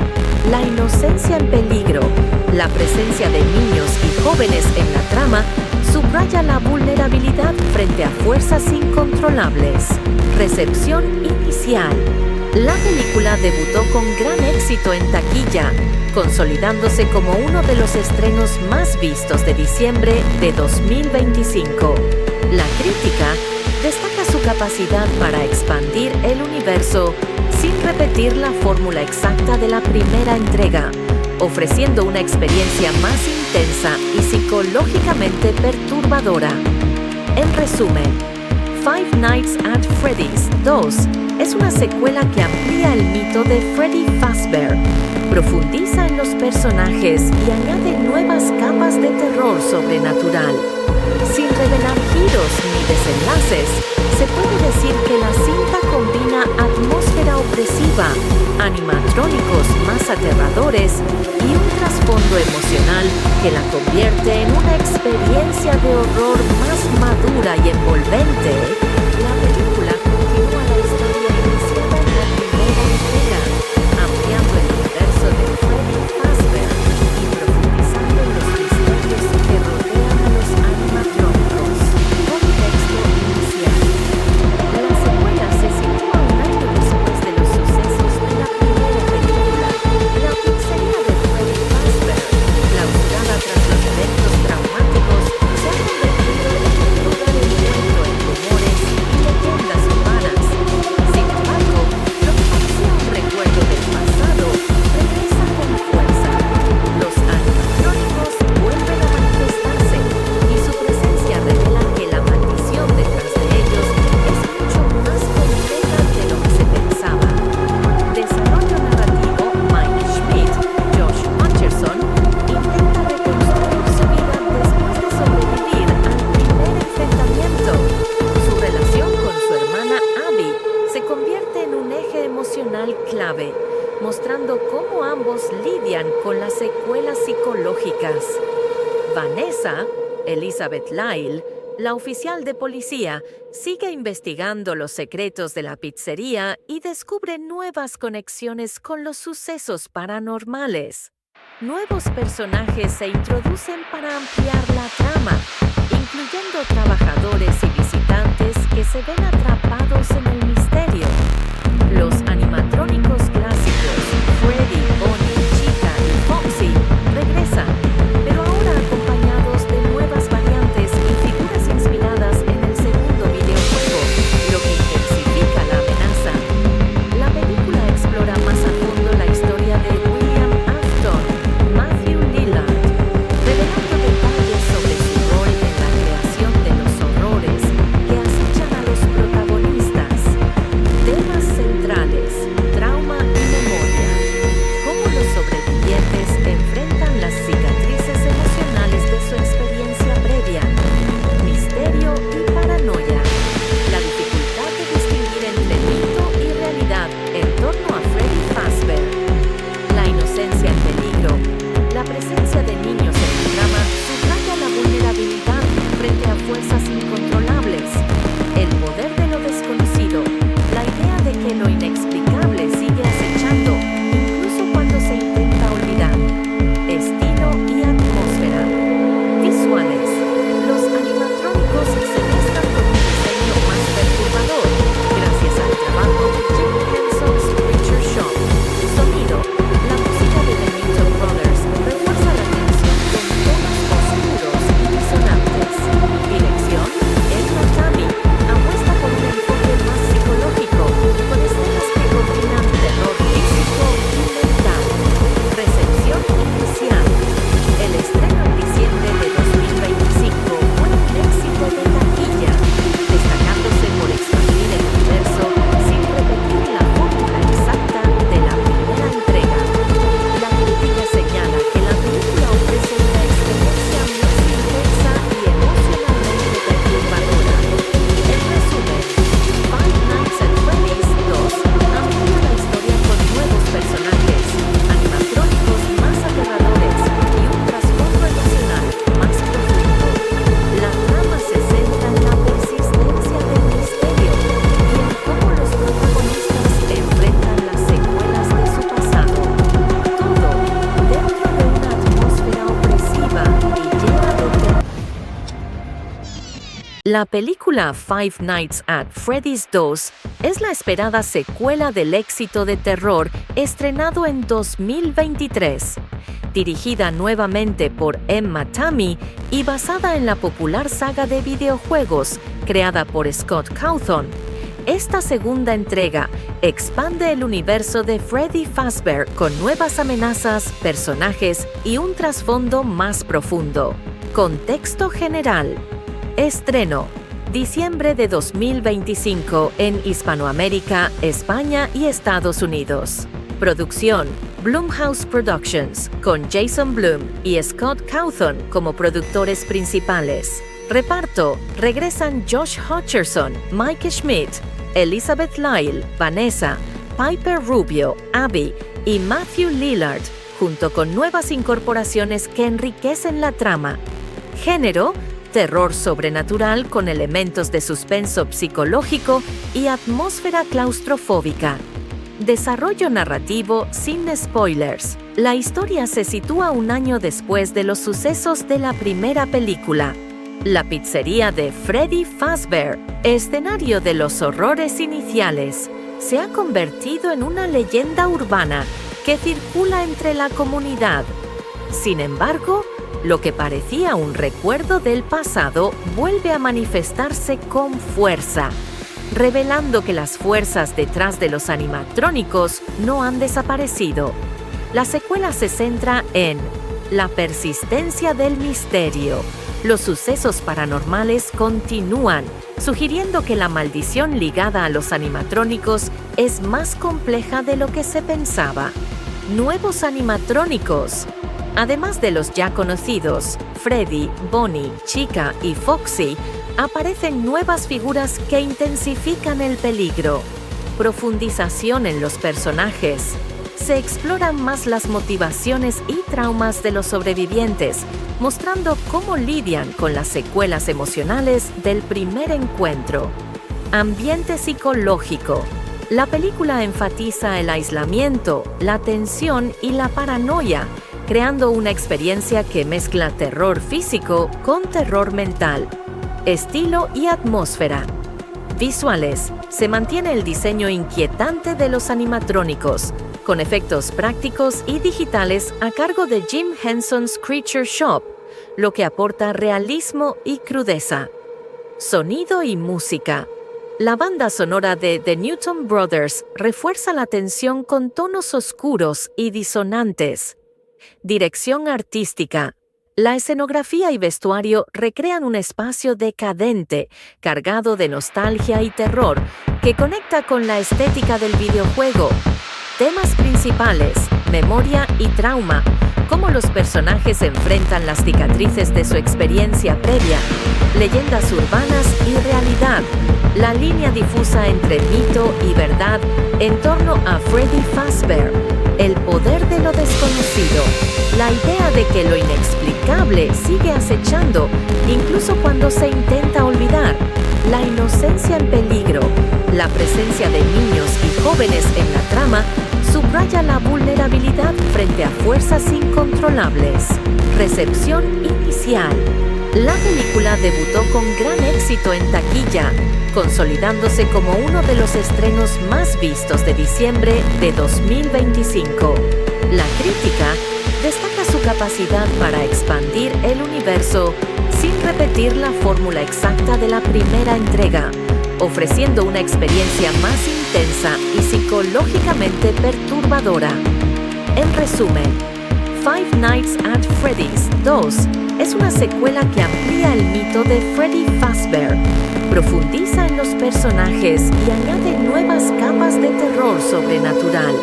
la inocencia en peligro, la presencia de niños y jóvenes en la trama, subraya la vulnerabilidad frente a fuerzas incontrolables. Recepción inicial. La película debutó con gran éxito en taquilla, consolidándose como uno de los estrenos más vistos de diciembre de 2025. La crítica destaca su capacidad para expandir el universo sin repetir la fórmula exacta de la primera entrega, ofreciendo una experiencia más intensa y psicológicamente perturbadora. En resumen, Five Nights at Freddy's 2 es una secuela que amplía el mito de Freddy Fazbear, profundiza en los personajes y añade nuevas capas de terror sobrenatural. Sin revelar giros ni desenlaces, se puede decir que la cinta combina atmósfera opresiva, animatrónicos más aterradores y un trasfondo emocional que la convierte en una experiencia de horror más madura y envolvente. La película continúa la historia iniciada en la primera entrega, ampliando el universo de Freddy Fazbear y profundizando en los misterios que rodean a los animatrónicos. Contexto inicial. La secuela se sitúa un año después de los sucesos de la primera película. La pizzería de Freddy Fazbear, clausurada tras los eventos traumáticos, se ha convertido en un lugar envuelto en rumores y leyendas urbanas. Sin embargo, lo que parecía un recuerdo del pasado regresa con fuerza. Los animatrónicos vuelven a manifestarse y su presencia revela que la maldición detrás de ellos es mucho más compleja de lo que se pensaba. Desarrollo narrativo: Mike Schmidt, Josh Hutcherson intenta reconstruir su vida después de sobrevivir al primer enfrentamiento. Su relación con su hermana Abby se convierte en un eje emocional clave, mostrando cómo ambos lidian con las secuelas psicológicas. Vanessa, Elizabeth Lyle, la oficial de policía, sigue investigando los secretos de la pizzería y descubre nuevas conexiones con los sucesos paranormales. Nuevos personajes se introducen para ampliar la trama, incluyendo trabajadores y visitantes que se ven atrapados en el misterio. Los animatrónicos clásicos, Freddy, Bonnie, Chica y Foxy, regresan, pero ahora acompañados de nuevas variantes y figuras inspiradas en el segundo videojuego, lo que intensifica la amenaza. La película explora más a fondo la historia de William Afton, Matthew Lillard, revelando detalles sobre su rol en la creación de los horrores que acechan a los protagonistas. Temas La película Five Nights at Freddy's 2 es la esperada secuela del éxito de terror estrenado en 2023. Dirigida nuevamente por Emma Tammi y basada en la popular saga de videojuegos creada por Scott Cawthon, esta segunda entrega expande el universo de Freddy Fazbear con nuevas amenazas, personajes y un trasfondo más profundo. Contexto general. Estreno: diciembre de 2025 en Hispanoamérica, España y Estados Unidos. Producción: Blumhouse Productions, con Jason Blum y Scott Cawthon como productores principales. Reparto: regresan Josh Hutcherson, Mike Schmidt, Elizabeth Lyle, Vanessa, Piper Rubio, Abby y Matthew Lillard, junto con nuevas incorporaciones que enriquecen la trama. Género: terror sobrenatural con elementos de suspenso psicológico y atmósfera claustrofóbica. Desarrollo narrativo sin spoilers. La historia se sitúa un año después de los sucesos de la primera película. La pizzería de Freddy Fazbear, escenario de los horrores iniciales, se ha convertido en una leyenda urbana que circula entre la comunidad. Sin embargo, lo que parecía un recuerdo del pasado vuelve a manifestarse con fuerza, revelando que las fuerzas detrás de los animatrónicos no han desaparecido. La secuela se centra en la persistencia del misterio. Los sucesos paranormales continúan, sugiriendo que la maldición ligada a los animatrónicos es más compleja de lo que se pensaba. Nuevos animatrónicos. Además de los ya conocidos, Freddy, Bonnie, Chica y Foxy, aparecen nuevas figuras que intensifican el peligro. Profundización en los personajes. Se exploran más las motivaciones y traumas de los sobrevivientes, mostrando cómo lidian con las secuelas emocionales del primer encuentro. Ambiente psicológico. La película enfatiza el aislamiento, la tensión y la paranoia, creando una experiencia que mezcla terror físico con terror mental. Estilo y atmósfera. Visuales. Se mantiene el diseño inquietante de los animatrónicos, con efectos prácticos y digitales a cargo de Jim Henson's Creature Shop, lo que aporta realismo y crudeza. Sonido y música. La banda sonora de The Newton Brothers refuerza la tensión con tonos oscuros y disonantes. Dirección artística. La escenografía y vestuario recrean un espacio decadente, cargado de nostalgia y terror, que conecta con la estética del videojuego. Temas principales: memoria y trauma, cómo los personajes enfrentan las cicatrices de su experiencia previa, leyendas urbanas y realidad, la línea difusa entre mito y verdad en torno a Freddy Fazbear, el poder de lo desconocido, la idea de que lo inexplicable sigue acechando, incluso cuando se intenta olvidar, la inocencia en peligro, la presencia de niños y jóvenes en la trama, subraya la vulnerabilidad frente a fuerzas incontrolables. Recepción inicial. La película debutó con gran éxito en taquilla, consolidándose como uno de los estrenos más vistos de diciembre de 2025. La crítica destaca su capacidad para expandir el universo sin repetir la fórmula exacta de la primera entrega, ofreciendo una experiencia más intensa y psicológicamente perturbadora. En resumen, Five Nights at Freddy's 2 es una secuela que amplía el mito de Freddy Fazbear, profundiza en los personajes y añade nuevas capas de terror sobrenatural.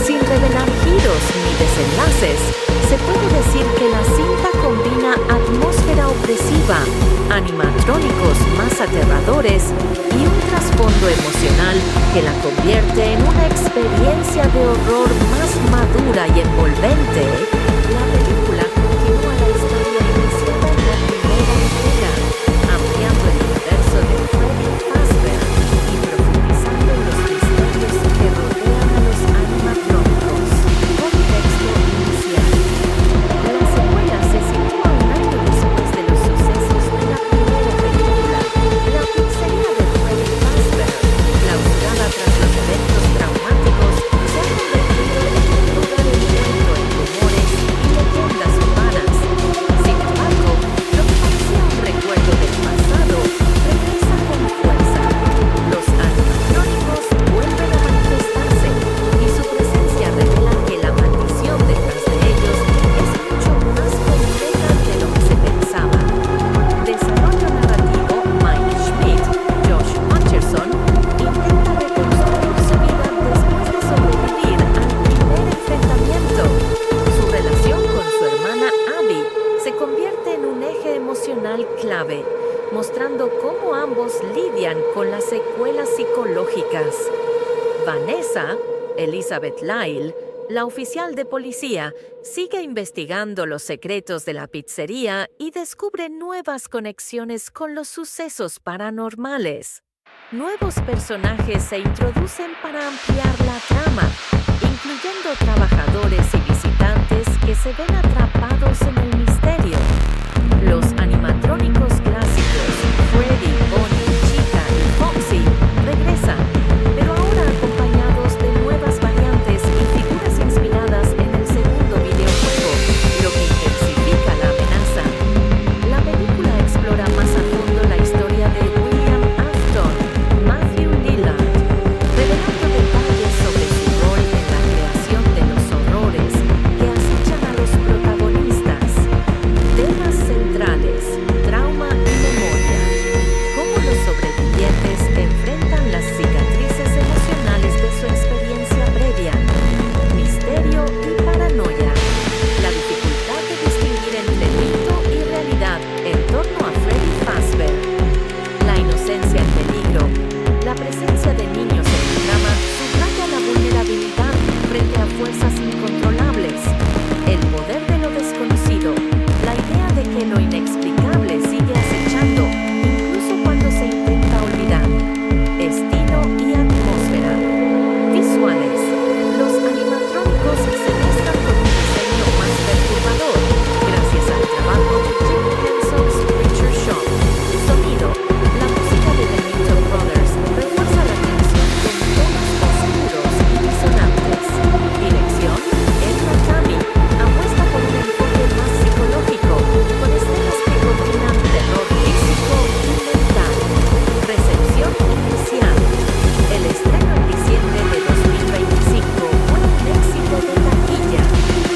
Sin revelar giros ni desenlaces, se puede decir que la cinta combina atmósfera opresiva, animatrónicos más aterradores y un trasfondo emocional que la convierte en una experiencia de horror más madura y envolvente. La película continúa la historia iniciada en la primera entrega, ampliando el universo de Freddy Fazbear y profundizando en los misterios que rodean a los animatrónicos. Contexto inicial. La secuela se sitúa un año después de los sucesos de la primera película. Vanessa, Elizabeth Lyle, la oficial de policía, sigue investigando los secretos de la pizzería y descubre nuevas conexiones con los sucesos paranormales. Nuevos personajes se introducen para ampliar la trama, incluyendo trabajadores y visitantes que se ven atrapados en el misterio. Los animatrónicos clásicos, Freddy, Bonnie, Chica y Foxy, regresan, pero ahora acompañados de nuevas variantes y figuras inspiradas en el segundo videojuego, lo que intensifica la amenaza. La película explora más a fondo la historia de William Afton, Matthew Lillard, revelando detalles sobre su rol en la creación de los horrores que acechan a los protagonistas. Temas centrales, trauma y memoria. Cómo los sobrevivientes enfrentan las cicatrices emocionales de su experiencia previa. Misterio y paranoia. La dificultad de distinguir entre mito y realidad en torno a Freddy Fazbear. La inocencia en peligro. La presencia de niños en el drama subraya la vulnerabilidad frente a fuerzas incontrolables. El poder de lo desconocido. La idea de que lo inexplicable sigue acechando, incluso cuando se intenta olvidar. Estilo y atmósfera. Visuales. Los animatrónicos se mezclan con un diseño más perturbador, gracias al trabajo de Jim Henson's Picture Shop. Sonido. La música de The Mitchell Brothers refuerza la tensión con tonos oscuros y disonantes. Dirección. Edna Tami apuesta por un enfoque más psicológico, con escenas que combinan terror físico y mental. Recepción inicial. El estreno en diciembre de 2025 fue un éxito de taquilla,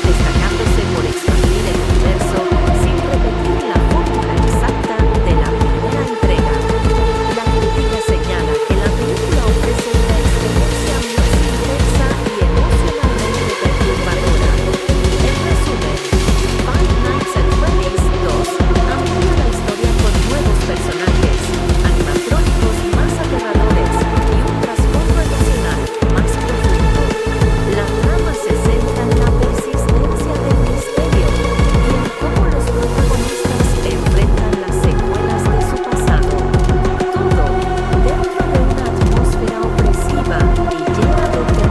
destacándose por expandir el universo sin repetir la fórmula exacta de la primera entrega. La crítica señala que la película ofrece una experiencia más intensa y emocionalmente perturbadora. En resumen, Five Nights at Freddy's 2 amplía la historia con nuevos personajes, animatrónicos más aterradores y un trasfondo emocional más profundo. La trama se centra en la persistencia del misterio y en cómo los protagonistas enfrentan las secuelas de su pasado. Todo dentro de una atmósfera opresiva y llena de terror.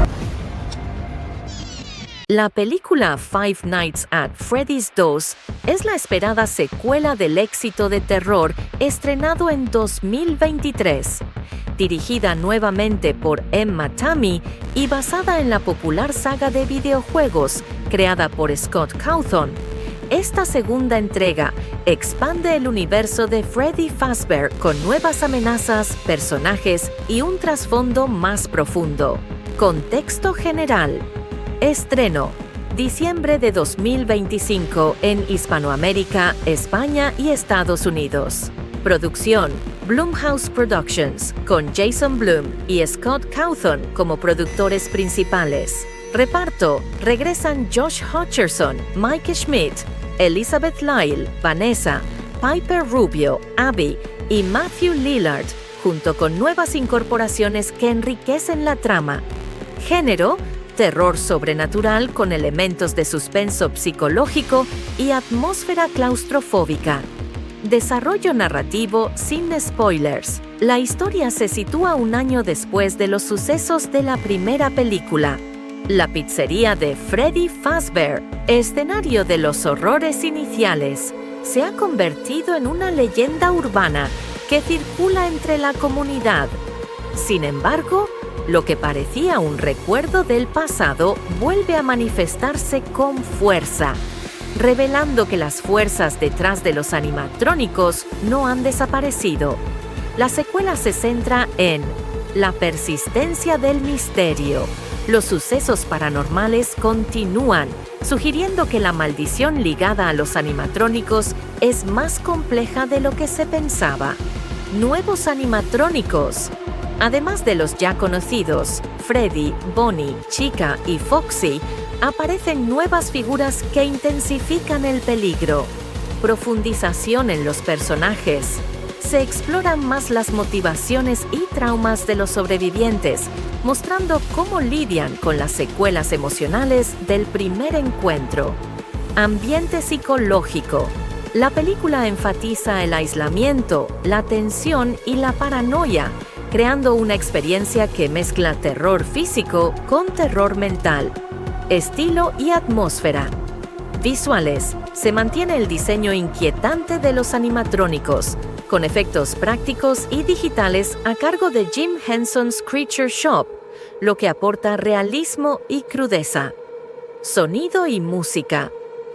La película Five Nights at Freddy's 2 es la esperada secuela del éxito de terror estrenado en 2023. Dirigida nuevamente por Emma Tammi y basada en la popular saga de videojuegos creada por Scott Cawthon, esta segunda entrega expande el universo de Freddy Fazbear con nuevas amenazas, personajes y un trasfondo más profundo. Contexto general. Estreno. Diciembre de 2025 en Hispanoamérica, España y Estados Unidos. Producción. Blumhouse Productions, con Jason Blum y Scott Cawthon como productores principales. Reparto. Regresan Josh Hutcherson, Mike Schmidt, Elizabeth Lyle, Vanessa, Piper Rubio, Abby y Matthew Lillard, junto con nuevas incorporaciones que enriquecen la trama. Género. Terror sobrenatural con elementos de suspenso psicológico y atmósfera claustrofóbica. Desarrollo narrativo sin spoilers. La historia se sitúa un año después de los sucesos de la primera película. La pizzería de Freddy Fazbear, escenario de los horrores iniciales, se ha convertido en una leyenda urbana que circula entre la comunidad. Sin embargo, lo que parecía un recuerdo del pasado vuelve a manifestarse con fuerza, revelando que las fuerzas detrás de los animatrónicos no han desaparecido. La secuela se centra en la persistencia del misterio. Los sucesos paranormales continúan, sugiriendo que la maldición ligada a los animatrónicos es más compleja de lo que se pensaba. Nuevos animatrónicos. Además de los ya conocidos, Freddy, Bonnie, Chica y Foxy, aparecen nuevas figuras que intensifican el peligro. Profundización en los personajes. se exploran más las motivaciones y traumas de los sobrevivientes, mostrando cómo lidian con las secuelas emocionales del primer encuentro. Ambiente psicológico. La película enfatiza el aislamiento, la tensión y la paranoia, creando una experiencia que mezcla terror físico con terror mental. Estilo y atmósfera. Visuales. Se mantiene el diseño inquietante de los animatrónicos, con efectos prácticos y digitales a cargo de Jim Henson's Creature Shop, lo que aporta realismo y crudeza. Sonido y música.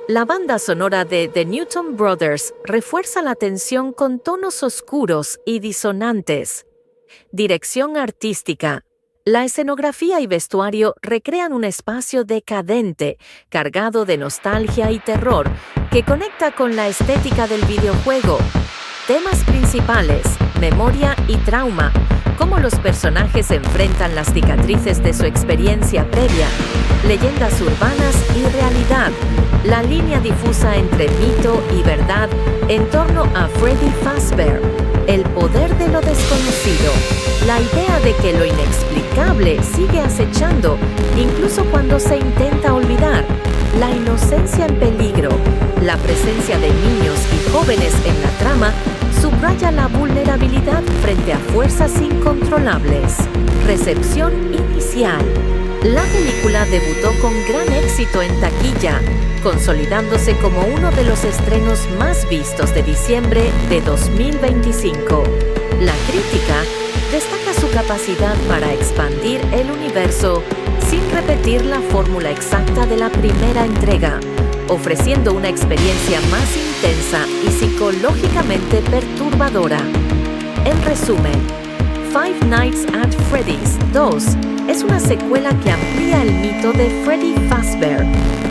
La banda sonora de The Newton Brothers refuerza la tensión con tonos oscuros y disonantes. Dirección artística. La escenografía y vestuario recrean un espacio decadente, cargado de nostalgia y terror, que conecta con la estética del videojuego. Temas principales, memoria y trauma, cómo los personajes enfrentan las cicatrices de su experiencia previa, leyendas urbanas y realidad, la línea difusa entre mito y verdad en torno a Freddy Fazbear, el poder de lo desconocido, la idea de que lo inexplicable sigue acechando, incluso cuando se intenta olvidar, la inocencia en peligro, la presencia de niños y jóvenes en la trama, subraya la vulnerabilidad frente a fuerzas incontrolables. Recepción inicial. La película debutó con gran éxito en taquilla, consolidándose como uno de los estrenos más vistos de diciembre de 2025. La crítica destaca su capacidad para expandir el universo sin repetir la fórmula exacta de la primera entrega, ofreciendo una experiencia más intensa y psicológicamente perturbadora. En resumen, Five Nights at Freddy's 2 es una secuela que amplía el mito de Freddy Fazbear,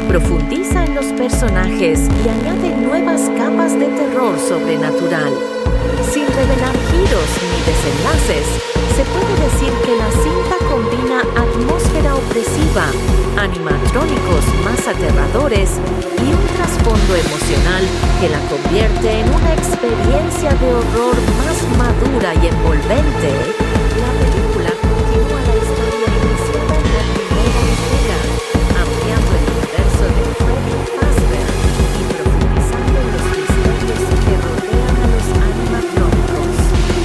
profundiza en los personajes y añade nuevas capas de terror sobrenatural. Sin revelar giros ni desenlaces, se puede decir que la cinta combina atmósfera opresiva, animatrónicos más aterradores y un trasfondo emocional que la convierte en una experiencia de horror más madura y envolvente. La película continúa la historia iniciada en la primera entrega, ampliando el universo de Freddy Fazbear y profundizando en los misterios que rodean a los animatrónicos.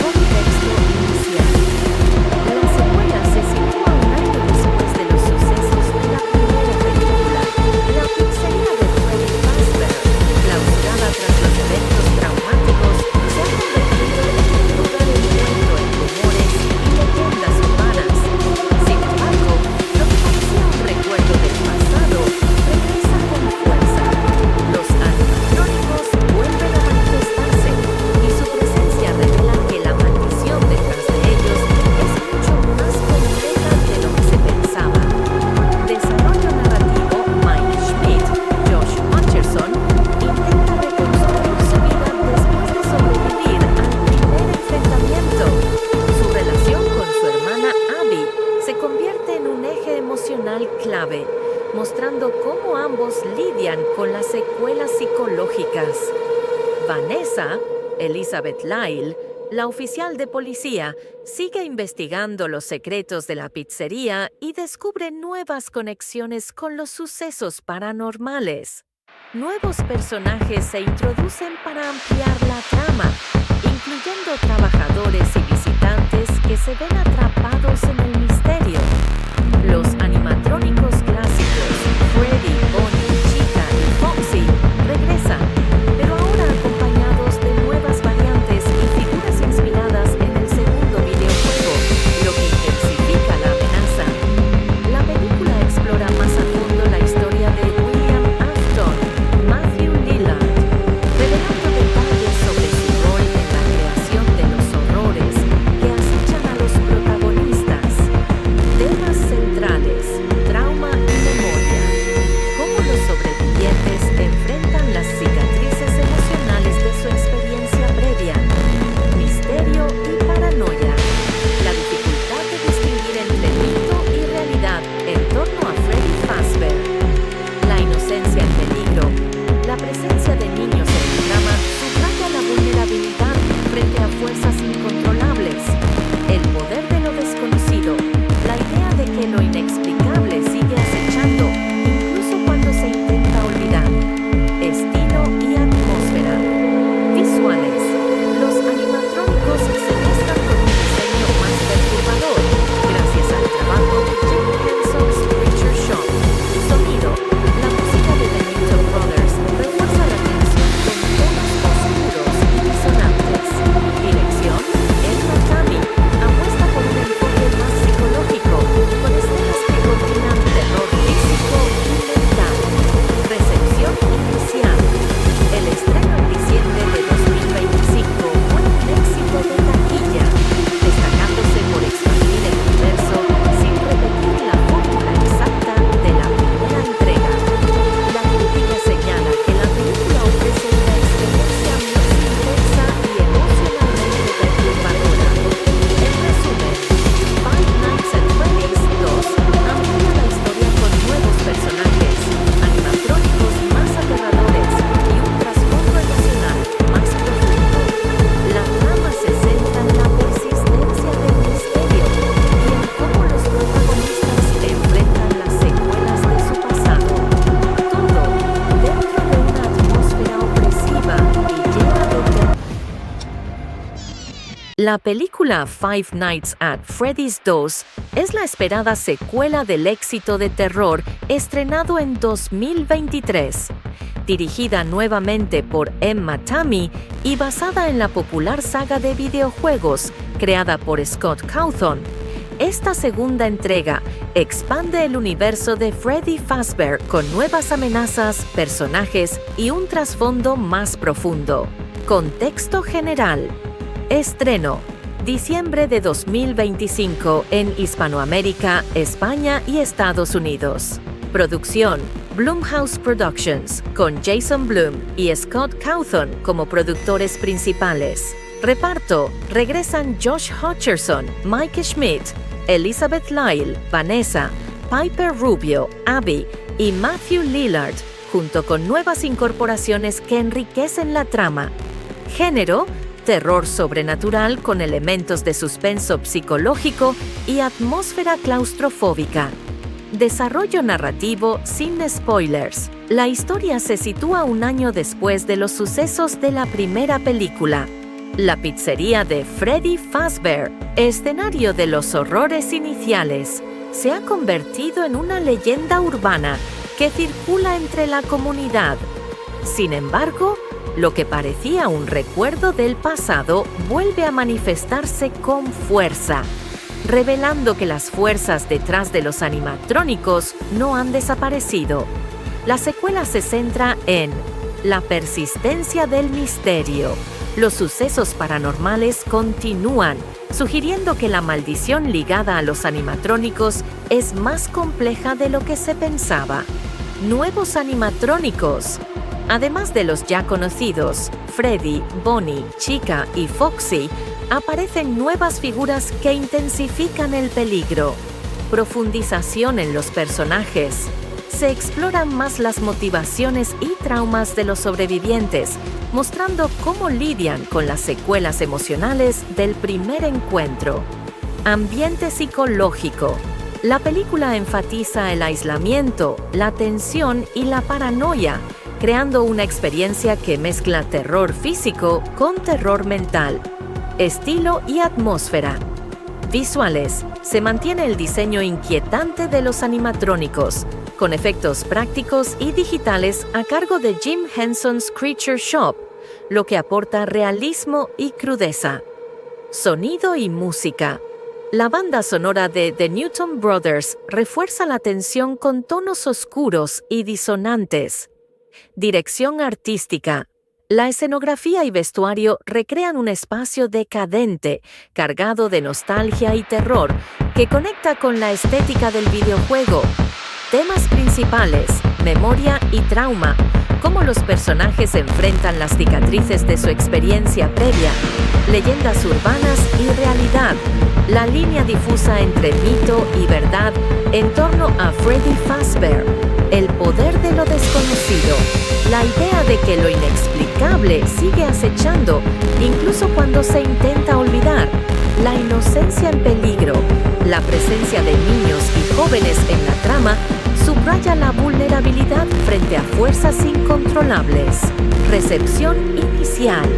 Contexto inicial. La secuela se sitúa un año después de los sucesos de la primera película. La pizzería de Freddy Fazbear, clausurada tras los eventos traumáticos, se ha convertido en un lugar envuelto en rumores y leyendas urbanas. Sin embargo, lo que parecía un recuerdo del pasado regresa con fuerza. Los animatrónicos vuelven a manifestarse y su presencia revela que la maldición detrás de ellos es mucho más compleja de lo que se pensaba. Desarrollo narrativo: Mike Schmidt, Josh Hutcherson intenta reconstruir su vida después de sobrevivir al primer enfrentamiento. Su relación con su hermana Abby se convierte en un eje emocional clave, mostrando cómo ambos lidian con las secuelas psicológicas. Vanessa, Elizabeth Lyle, la oficial de policía, sigue investigando los secretos de la pizzería y descubre nuevas conexiones con los sucesos paranormales. Nuevos personajes se introducen para ampliar la trama, incluyendo trabajadores y visitantes que se ven atrapados en el misterio. Los animatrónicos clásicos, Freddy, Bonnie, Chica y Foxy, regresan, pero ahora acompañados de nuevas variantes y figuras inspiradas en el segundo videojuego, lo que intensifica la amenaza. La película explora más a fondo la historia de William Afton, Matthew Lillard, revelando detalles sobre su rol en la creación de los horrores que acechan a los protagonistas. Temas La película Five Nights at Freddy's 2 es la esperada secuela del éxito de terror estrenado en 2023. Dirigida nuevamente por Emma Tammi y basada en la popular saga de videojuegos creada por Scott Cawthon, esta segunda entrega expande el universo de Freddy Fazbear con nuevas amenazas, personajes y un trasfondo más profundo. Contexto general. Estreno: diciembre de 2025 en Hispanoamérica, España y Estados Unidos. Producción: Blumhouse Productions, con Jason Blum y Scott Cawthon como productores principales. Reparto: regresan Josh Hutcherson, Mike Schmidt, Elizabeth Lyle, Vanessa, Piper Rubio, Abby y Matthew Lillard, junto con nuevas incorporaciones que enriquecen la trama. Género: terror sobrenatural con elementos de suspenso psicológico y atmósfera claustrofóbica. Desarrollo narrativo sin spoilers. La historia se sitúa un año después de los sucesos de la primera película. La pizzería de Freddy Fazbear, escenario de los horrores iniciales, se ha convertido en una leyenda urbana que circula entre la comunidad. Sin embargo, lo que parecía un recuerdo del pasado vuelve a manifestarse con fuerza, revelando que las fuerzas detrás de los animatrónicos no han desaparecido. La secuela se centra en la persistencia del misterio. Los sucesos paranormales continúan, sugiriendo que la maldición ligada a los animatrónicos es más compleja de lo que se pensaba. Nuevos animatrónicos. Además de los ya conocidos, Freddy, Bonnie, Chica y Foxy, aparecen nuevas figuras que intensifican el peligro. Profundización en los personajes. Se exploran más las motivaciones y traumas de los sobrevivientes, mostrando cómo lidian con las secuelas emocionales del primer encuentro. Ambiente psicológico. La película enfatiza el aislamiento, la tensión y la paranoia, creando una experiencia que mezcla terror físico con terror mental. Estilo y atmósfera. Visuales. Se mantiene el diseño inquietante de los animatrónicos, con efectos prácticos y digitales a cargo de Jim Henson's Creature Shop, lo que aporta realismo y crudeza. Sonido y música. La banda sonora de The Newton Brothers refuerza la tensión con tonos oscuros y disonantes. Dirección artística. La escenografía y vestuario recrean un espacio decadente, cargado de nostalgia y terror, que conecta con la estética del videojuego. Temas principales: memoria y trauma, cómo los personajes enfrentan las cicatrices de su experiencia previa, leyendas urbanas y realidad, la línea difusa entre mito y verdad en torno a Freddy Fazbear, el poder de lo desconocido, la idea de que lo inexplicable sigue acechando, incluso cuando se intenta olvidar, la inocencia en peligro, la presencia de niños y jóvenes en la trama subraya la vulnerabilidad frente a fuerzas incontrolables. Recepción inicial.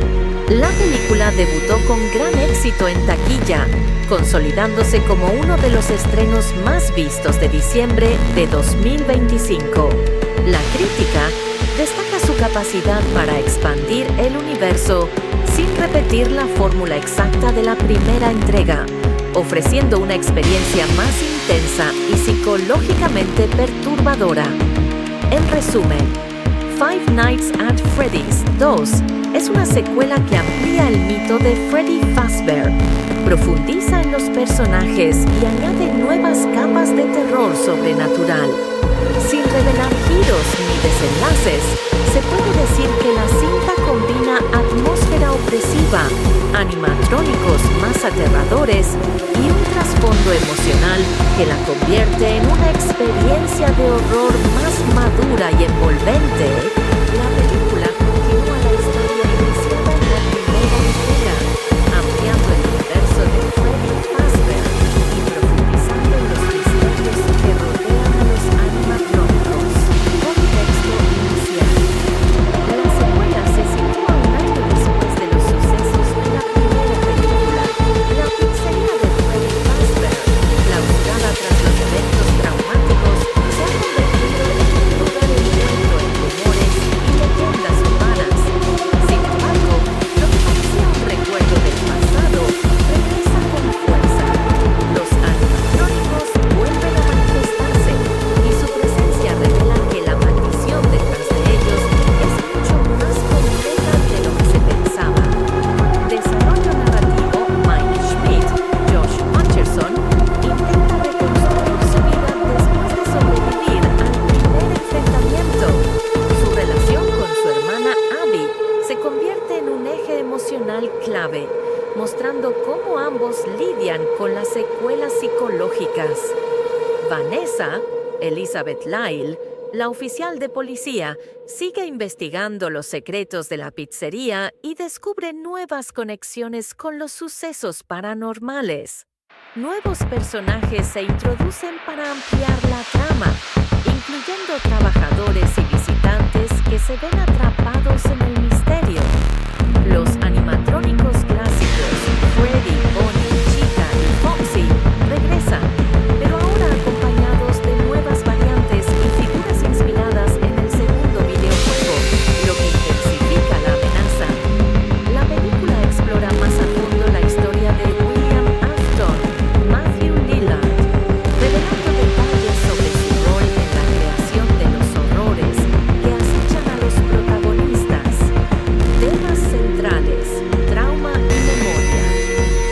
La película debutó con gran éxito en taquilla, consolidándose como uno de los estrenos más vistos de diciembre de 2025. La crítica destaca su capacidad para expandir el universo sin repetir la fórmula exacta de la primera entrega, ofreciendo una experiencia más intensa y psicológicamente perturbadora. En resumen, Five Nights at Freddy's 2 es una secuela que amplía el mito de Freddy Fazbear, profundiza en los personajes y añade nuevas capas de terror sobrenatural. Sin revelar giros ni desenlaces, se puede decir que la cinta combina atmósfera opresiva, animatrónicos más aterradores y un trasfondo emocional que la convierte en una experiencia de horror más madura y envolvente. La película continúa la historia iniciada en la primera entrega, ampliando el universo de Freddy Fazbear y profundizando en los misterios que rodean a los animatrónicos. Contexto inicial. La secuela se sitúa un año después de los sucesos de la primera película. Vanessa, Elizabeth Lyle, la oficial de policía, sigue investigando los secretos de la pizzería y descubre nuevas conexiones con los sucesos paranormales. Nuevos personajes se introducen para ampliar la trama, incluyendo trabajadores y visitantes que se ven atrapados en el misterio. Los animatrónicos clásicos, Freddy, Bonnie, Chica y Foxy, regresan, pero ahora acompañados de nuevas variantes y figuras inspiradas en el segundo videojuego, lo que intensifica la amenaza. La película explora más a fondo la historia de William Afton, Matthew Lillard, revelando detalles sobre su rol en la creación de los horrores que acechan a los protagonistas. Temas centrales, trauma y memoria.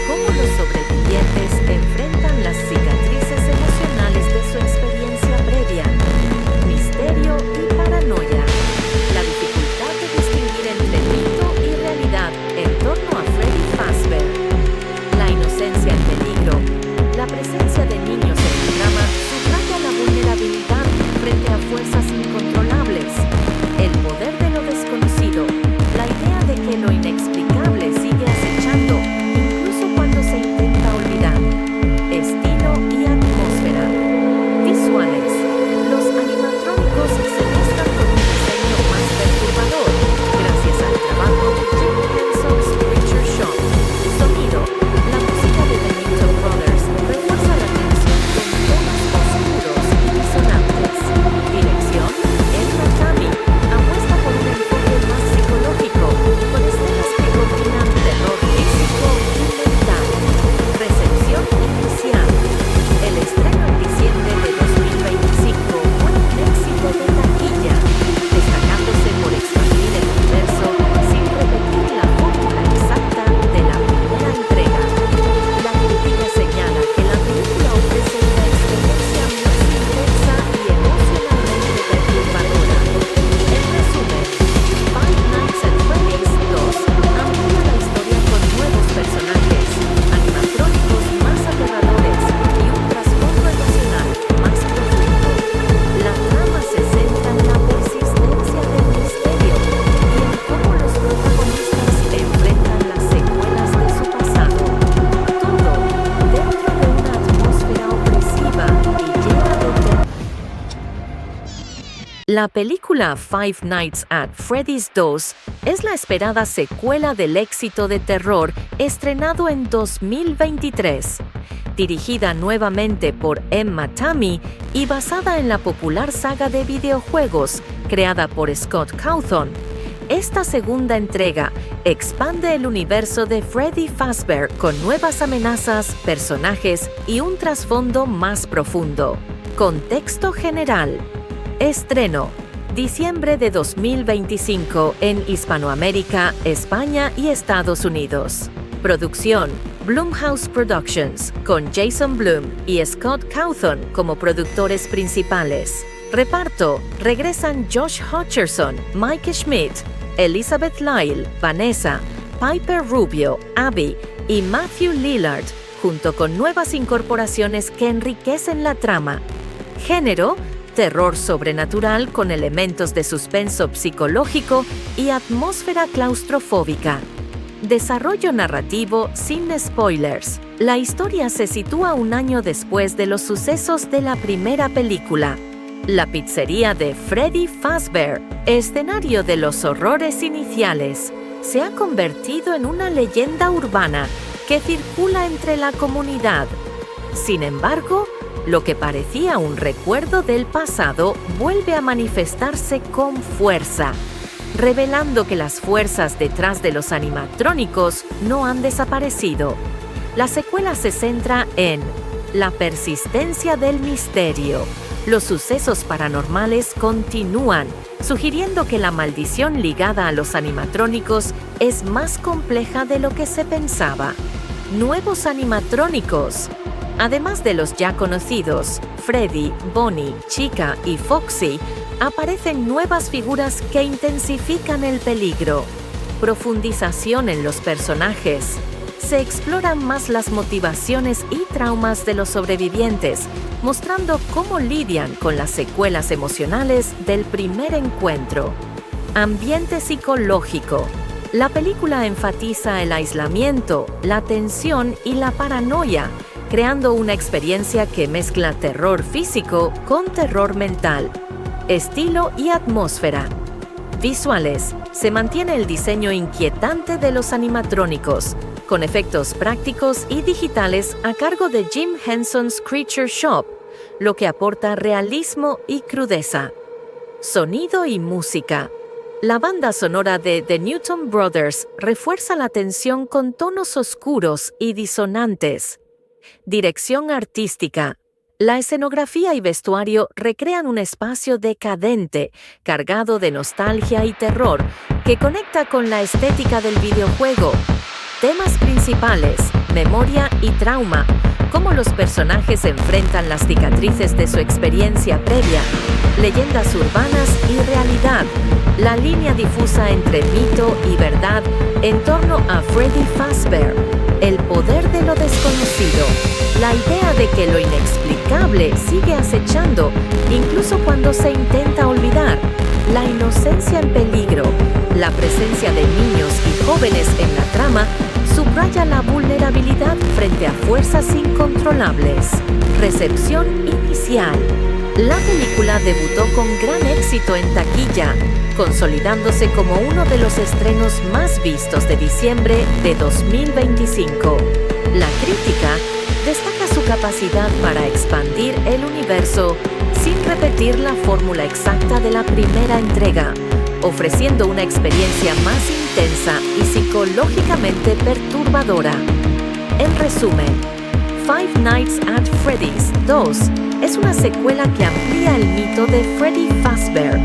Cómo los sobrevivientes enfrentan las cicatrices emocionales de su experiencia previa. Misterio y paranoia. La dificultad de distinguir entre mito y realidad en torno a Freddy Fazbear. La inocencia en peligro. La presencia de niños en el drama subraya la vulnerabilidad frente a fuerzas incontrolables. El poder de lo desconocido. La idea de que lo inexplicable sigue acechando, incluso cuando se intenta olvidar. Estilo y atmósfera. Visuales. Los animatrónicos se mezclan con un diseño más perturbador, gracias al trabajo de Jim Henson's Picture Shop. Sonido. La música de The Minto Brothers refuerza la tensión con tonos oscuros y disonantes. Dirección. Edna Tami apuesta por un enfoque más psicológico, con escenas que combinan terror físico y mental. Recepción inicial. El estreno en diciembre de 2025 fue un éxito de taquilla, destacándose por expandir el universo sin repetir la fórmula exacta de la primera entrega. La crítica señala que la película ofrece una experiencia más intensa y emocionalmente perturbadora. En resumen, Five Nights at Freddy's 2 amplía la historia con nuevos personajes, animatrónicos más aterradores y un trasfondo emocional más profundo. La trama se centra en la persistencia del misterio y en cómo los protagonistas enfrentan las secuelas de su pasado. Todo dentro de una atmósfera opresiva y llena de terror. La película Five Nights at Freddy's 2 es la esperada secuela del éxito de terror estrenado en 2023. Dirigida nuevamente por Emma Tammi y basada en la popular saga de videojuegos creada por Scott Cawthon, esta segunda entrega expande el universo de Freddy Fazbear con nuevas amenazas, personajes y un trasfondo más profundo. Contexto general. Estreno. Diciembre de 2025 en Hispanoamérica, España y Estados Unidos. Producción. Blumhouse Productions, con Jason Blum y Scott Cawthon como productores principales. Reparto. Regresan Josh Hutcherson, Mike Schmidt, Elizabeth Lyle, Vanessa, Piper Rubio, Abby y Matthew Lillard, junto con nuevas incorporaciones que enriquecen la trama. Género. Terror sobrenatural con elementos de suspenso psicológico y atmósfera claustrofóbica. Desarrollo narrativo sin spoilers. La historia se sitúa un año después de los sucesos de la primera película. La pizzería de Freddy Fazbear, escenario de los horrores iniciales, se ha convertido en una leyenda urbana que circula entre la comunidad. Sin embargo, lo que parecía un recuerdo del pasado vuelve a manifestarse con fuerza, revelando que las fuerzas detrás de los animatrónicos no han desaparecido. La secuela se centra en la persistencia del misterio. Los sucesos paranormales continúan, sugiriendo que la maldición ligada a los animatrónicos es más compleja de lo que se pensaba. Nuevos animatrónicos. Además de los ya conocidos, Freddy, Bonnie, Chica y Foxy, aparecen nuevas figuras que intensifican el peligro. Profundización en los personajes. se exploran más las motivaciones y traumas de los sobrevivientes, mostrando cómo lidian con las secuelas emocionales del primer encuentro. Ambiente psicológico. La película enfatiza el aislamiento, la tensión y la paranoia, creando una experiencia que mezcla terror físico con terror mental. Estilo y atmósfera. Visuales. Se mantiene el diseño inquietante de los animatrónicos, con efectos prácticos y digitales a cargo de Jim Henson's Creature Shop, lo que aporta realismo y crudeza. Sonido y música. La banda sonora de The Newton Brothers refuerza la tensión con tonos oscuros y disonantes. Dirección artística. La escenografía y vestuario recrean un espacio decadente, cargado de nostalgia y terror, que conecta con la estética del videojuego. Temas principales, memoria y trauma, cómo los personajes enfrentan las cicatrices de su experiencia previa, leyendas urbanas y realidad, la línea difusa entre mito y verdad en torno a Freddy Fazbear, el poder de lo desconocido, la idea de que lo inexplicable sigue acechando, incluso cuando se intenta olvidar, la inocencia en peligro, la presencia de niños y jóvenes en la trama, subraya la vulnerabilidad frente a fuerzas incontrolables. Recepción inicial. La película debutó con gran éxito en taquilla, consolidándose como uno de los estrenos más vistos de diciembre de 2025. La crítica destaca su capacidad para expandir el universo sin repetir la fórmula exacta de la primera entrega, ofreciendo una experiencia más intensa y psicológicamente perturbadora. En resumen, Five Nights at Freddy's 2 es una secuela que amplía el mito de Freddy Fazbear,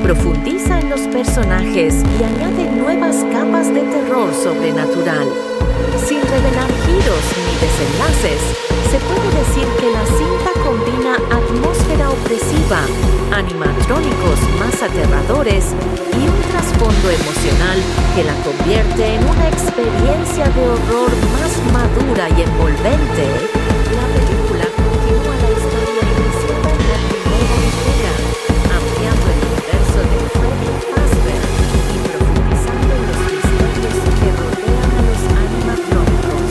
profundiza en los personajes y añade nuevas capas de terror sobrenatural. Sin revelar giros ni desenlaces, se puede decir que la cinta combina atmósfera opresiva, animatrónicos más aterradores y un trasfondo emocional que la convierte en una experiencia de horror más madura y envolvente. La película continúa la historia iniciada en la primera entrega, ampliando el universo de Freddy Fazbear y profundizando en los misterios que rodean a los animatrónicos.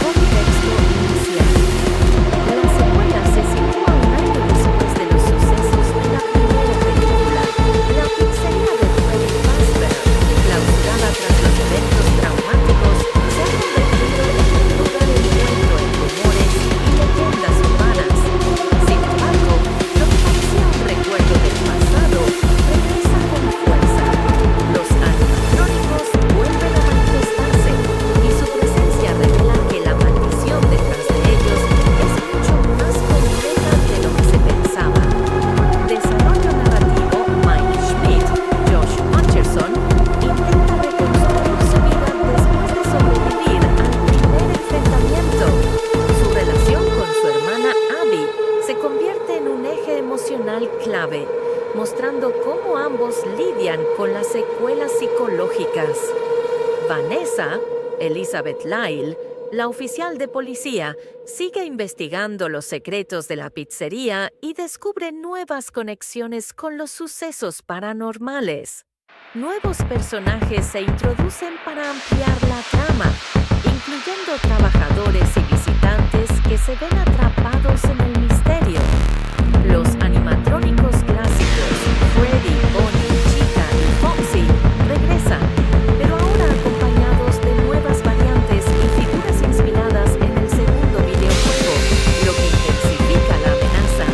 Contexto inicial. La secuela se sitúa un año después de los sucesos de la primera película. La pizzería de Freddy Fazbear, clausurada tras los eventos traumáticos, se ha convertido en un lugar de encuentro en rumores y leyendas urbanas. Sin embargo, lo que parecía un recuerdo del pasado regresa con fuerza. Los animatrónicos vuelven a manifestarse y su presencia revela que la maldición detrás de ellos es mucho más compleja de lo que se pensaba. Desarrollo narrativo: Mike Schmidt, Josh Hutcherson intenta reconstruir su vida después de sobrevivir al primer enfrentamiento. Su relación con su hermana Abby se convierte en un eje emocional clave, mostrando cómo ambos lidian con las secuelas psicológicas. Vanessa, Elizabeth Lyle, la oficial de policía, sigue investigando los secretos de la pizzería y descubre nuevas conexiones con los sucesos paranormales. Nuevos personajes se introducen para ampliar la trama, incluyendo trabajadores y visitantes que se ven atrapados en el misterio. Los animatrónicos clásicos, Freddy, Bonnie, Chica y Foxy, regresan, pero ahora acompañados de nuevas variantes y figuras inspiradas en el segundo videojuego, lo que intensifica la amenaza.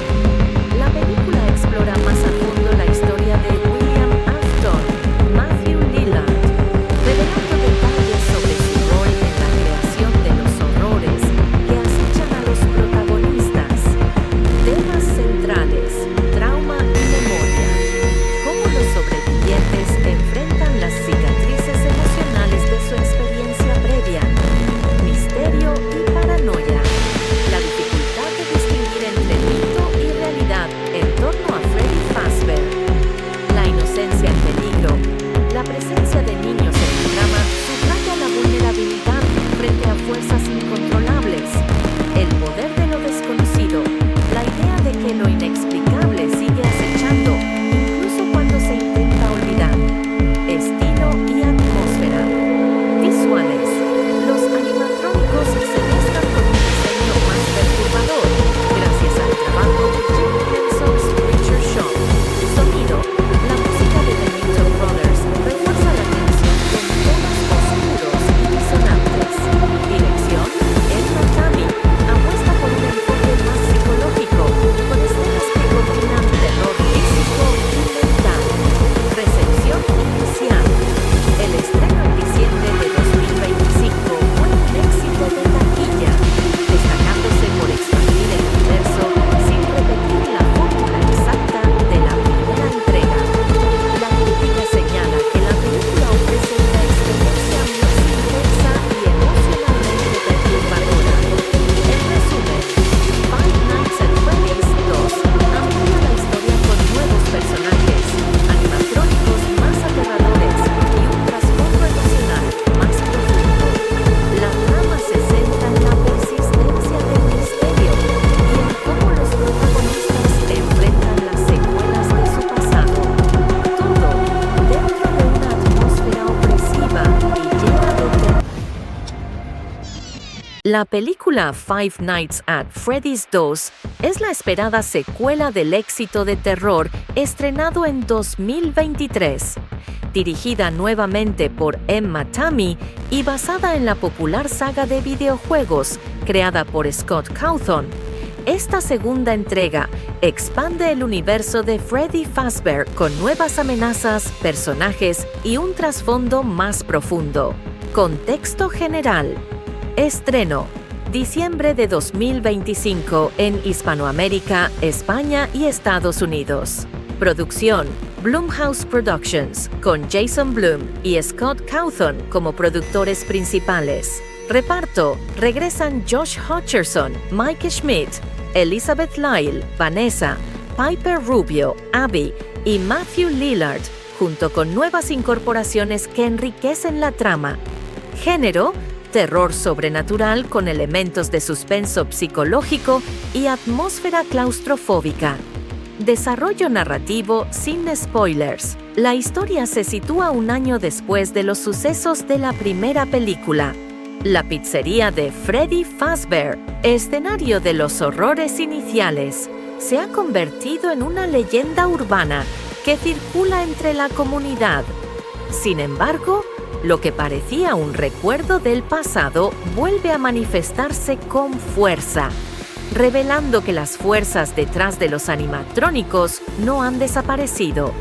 La película explora más a fondo la historia de William Afton, Matthew Lillard, revelando detalles sobre su rol en la creación de los horrores que acechan a los protagonistas. Temas centrales: La película Five Nights at Freddy's 2 es la esperada secuela del éxito de terror estrenado en 2023. Dirigida nuevamente por Emma Tammi y basada en la popular saga de videojuegos creada por Scott Cawthon, esta segunda entrega expande el universo de Freddy Fazbear con nuevas amenazas, personajes y un trasfondo más profundo. Contexto general. Estreno: diciembre de 2025 en Hispanoamérica, España y Estados Unidos. Producción: Blumhouse Productions, con Jason Blum y Scott Cawthon como productores principales. Reparto: regresan Josh Hutcherson, Mike Schmidt, Elizabeth Lyle, Vanessa, Piper Rubio, Abby y Matthew Lillard, junto con nuevas incorporaciones que enriquecen la trama. Género: terror sobrenatural con elementos de suspenso psicológico y atmósfera claustrofóbica. Desarrollo narrativo sin spoilers. La historia se sitúa un año después de los sucesos de la primera película. La pizzería de Freddy Fazbear, escenario de los horrores iniciales, se ha convertido en una leyenda urbana que circula entre la comunidad. Sin embargo, lo que parecía un recuerdo del pasado vuelve a manifestarse con fuerza, revelando que las fuerzas detrás de los animatrónicos no han desaparecido.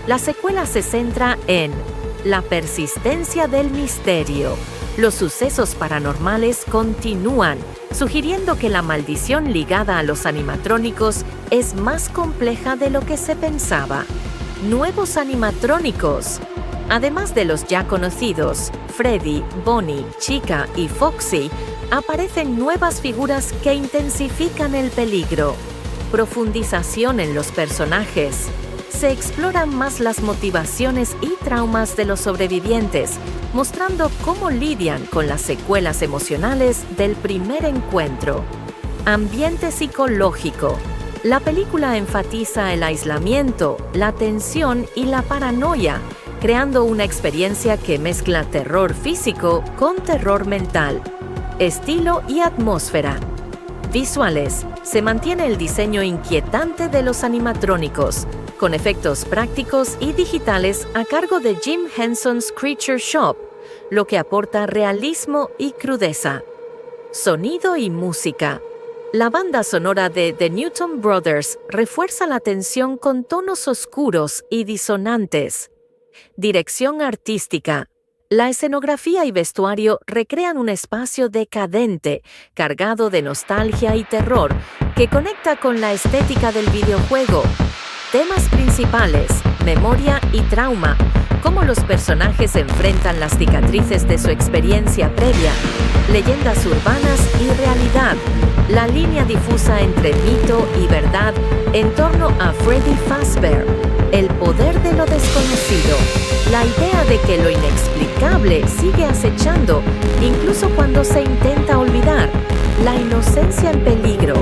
La secuela se centra en la persistencia del misterio. Los sucesos paranormales continúan, sugiriendo que la maldición ligada a los animatrónicos es más compleja de lo que se pensaba. Nuevos animatrónicos. Además de los ya conocidos, Freddy, Bonnie, Chica y Foxy, aparecen nuevas figuras que intensifican el peligro. Profundización en los personajes. Se exploran más las motivaciones y traumas de los sobrevivientes, mostrando cómo lidian con las secuelas emocionales del primer encuentro. Ambiente psicológico. La película enfatiza el aislamiento, la tensión y la paranoia, creando una experiencia que mezcla terror físico con terror mental. Estilo y atmósfera. Visuales. Se mantiene el diseño inquietante de los animatrónicos, con efectos prácticos y digitales a cargo de Jim Henson's Creature Shop, lo que aporta realismo y crudeza. Sonido y música. La banda sonora de The Newton Brothers refuerza la tensión con tonos oscuros y disonantes. Dirección artística. La escenografía y vestuario recrean un espacio decadente, cargado de nostalgia y terror, que conecta con la estética del videojuego. Temas principales: memoria y trauma, cómo los personajes enfrentan las cicatrices de su experiencia previa, leyendas urbanas y realidad, la línea difusa entre mito y verdad en torno a Freddy Fazbear, el poder de lo desconocido, la idea de que lo inexplicable sigue acechando, incluso cuando se intenta olvidar, la inocencia en peligro,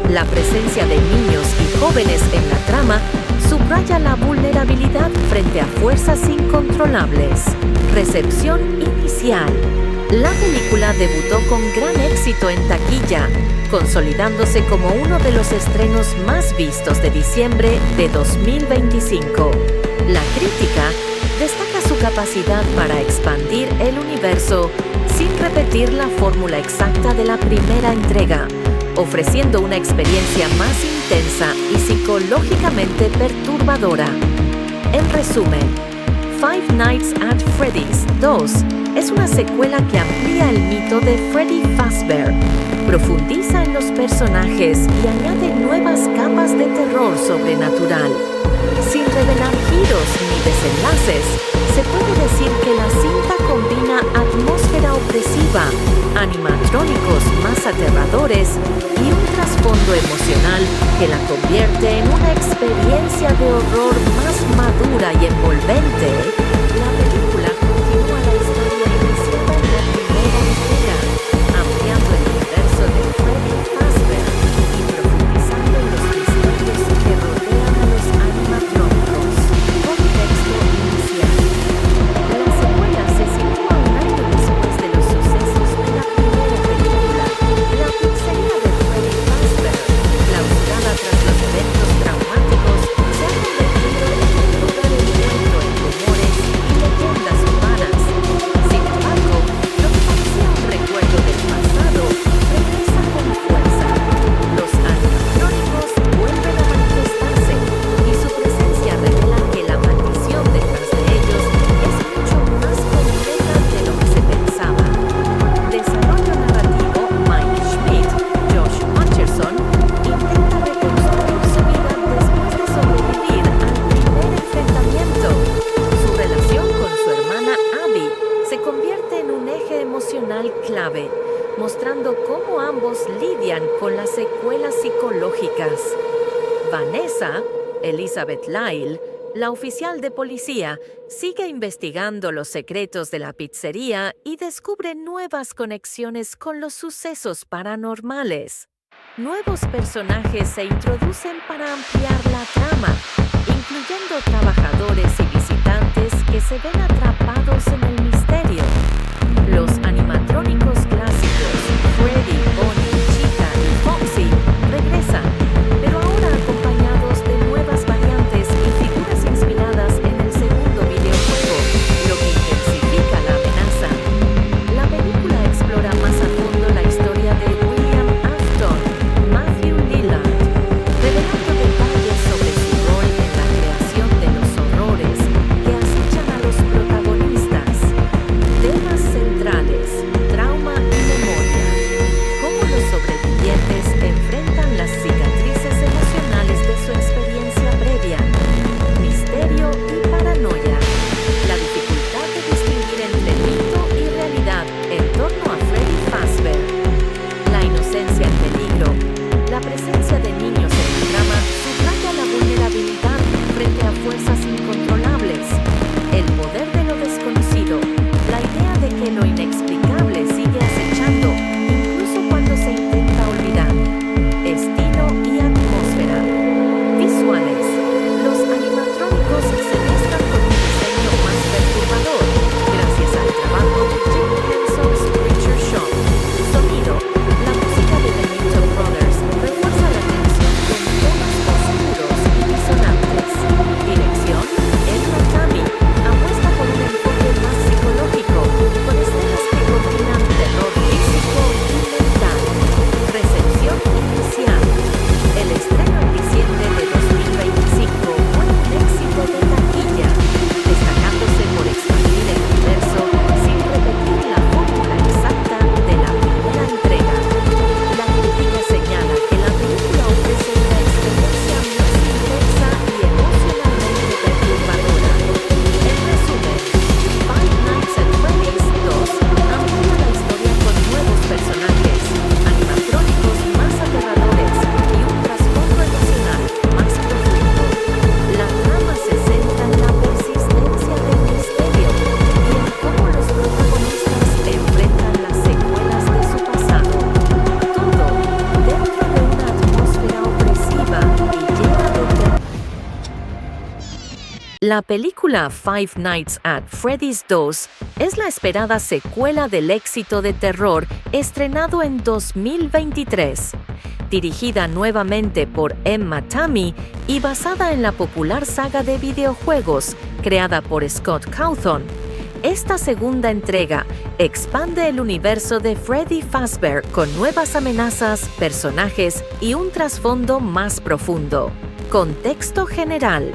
la presencia de niños y jóvenes en la trama, subraya la vulnerabilidad frente a fuerzas incontrolables. Recepción inicial. La película debutó con gran éxito en taquilla, consolidándose como uno de los estrenos más vistos de diciembre de 2025. La crítica destaca su capacidad para expandir el universo sin repetir la fórmula exacta de la primera entrega, ofreciendo una experiencia más intensa y psicológicamente perturbadora. En resumen, Five Nights at Freddy's 2 es una secuela que amplía el mito de Freddy Fazbear, profundiza en los personajes y añade nuevas capas de terror sobrenatural. Sin revelar giros ni desenlaces, se puede decir que la cinta combina atmósfera opresiva, animatrónicos más aterradores y un trasfondo emocional que la convierte en una experiencia de horror más madura y envolvente. La película continúa la historia iniciada en la primera entrega, ampliando el universo de Freddy Fazbear y profundizando en los misterios que rodean a los animatrónicos. Contexto inicial. La secuela se sitúa un año después de los sucesos de la primera película. Elizabeth Lyle, la oficial de policía, sigue investigando los secretos de la pizzería y descubre nuevas conexiones con los sucesos paranormales. Nuevos personajes se introducen para ampliar la trama, incluyendo trabajadores y visitantes que se ven atrapados en el misterio. Los animatrónicos clásicos, Freddy, Bonnie, Chica y Foxy, regresan, pero ahora acompañados de nuevas variantes y figuras inspiradas en el segundo videojuego, lo que intensifica la amenaza. La película explora más a fondo la historia de William Afton, Matthew Lillard, revelando detalles sobre su rol en la creación de los horrores que acechan a los protagonistas. Temas centrales, trauma y memoria. Cómo los sobrevivientes enfrentan las cicatrices emocionales de su experiencia previa. Misterio y paranoia. La dificultad de distinguir entre mito y realidad en torno a Freddy Fazbear. La inocencia en peligro. La presencia de niños en la trama subraya la vulnerabilidad frente a fuerzas incontrolables. El poder de lo desconocido. La idea de que lo inexplicable sigue acechando, incluso cuando se intenta olvidar. Estilo y atmósfera. Visuales. Los animatrónicos se mezclan con un diseño más perturbador, gracias al trabajo de Jim Henson's Creature Shop. Sonido. La música de The Mitchell Brothers refuerza la tensión con tonos oscuros y disonantes. Dirección. Edna Tami apuesta por un enfoque más psicológico, con escenas que combinan terror físico y mental. Recepción inicial. El estreno en diciembre de 2025 fue un éxito de taquilla, destacándose por expandir el universo sin repetir la fórmula exacta de la primera entrega. La crítica señala que la película ofrece una experiencia más intensa y emocionalmente perturbadora. En resumen, Five Nights at Freddy's 2 amplía la historia con nuevos personajes, animatrónicos más aterradores y un trasfondo emocional más profundo. La trama se centra en la persistencia del misterio y en cómo los protagonistas enfrentan las secuelas de su pasado. Todo dentro de una atmósfera opresiva y llena de terror. La película Five Nights at Freddy's 2 es la esperada secuela del éxito de terror estrenado en 2023. Dirigida nuevamente por Emma Tammi y basada en la popular saga de videojuegos creada por Scott Cawthon, esta segunda entrega expande el universo de Freddy Fazbear con nuevas amenazas, personajes y un trasfondo más profundo. Contexto general.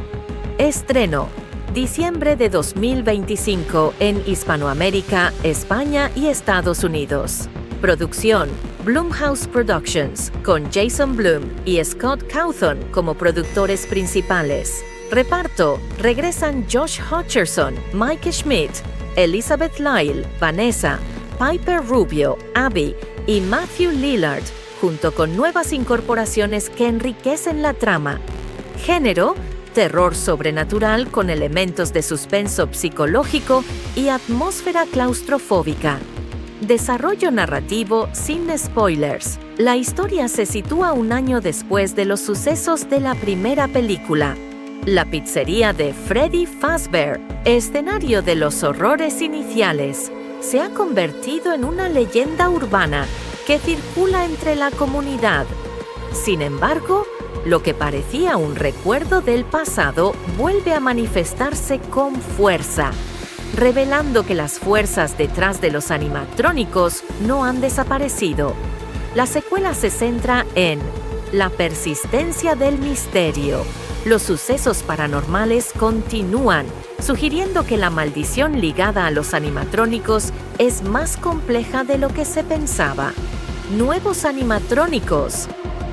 Estreno. Diciembre de 2025 en Hispanoamérica, España y Estados Unidos. Producción. Blumhouse Productions, con Jason Blum y Scott Cawthon como productores principales. Reparto. Regresan Josh Hutcherson, Mike Schmidt, Elizabeth Lyle, Vanessa, Piper Rubio, Abby y Matthew Lillard, junto con nuevas incorporaciones que enriquecen la trama. Género. Terror sobrenatural con elementos de suspenso psicológico y atmósfera claustrofóbica. Desarrollo narrativo sin spoilers. La historia se sitúa un año después de los sucesos de la primera película. La pizzería de Freddy Fazbear, escenario de los horrores iniciales, se ha convertido en una leyenda urbana que circula entre la comunidad. Sin embargo, lo que parecía un recuerdo del pasado vuelve a manifestarse con fuerza, revelando que las fuerzas detrás de los animatrónicos no han desaparecido. La secuela se centra en la persistencia del misterio. Los sucesos paranormales continúan, sugiriendo que la maldición ligada a los animatrónicos es más compleja de lo que se pensaba. Nuevos animatrónicos.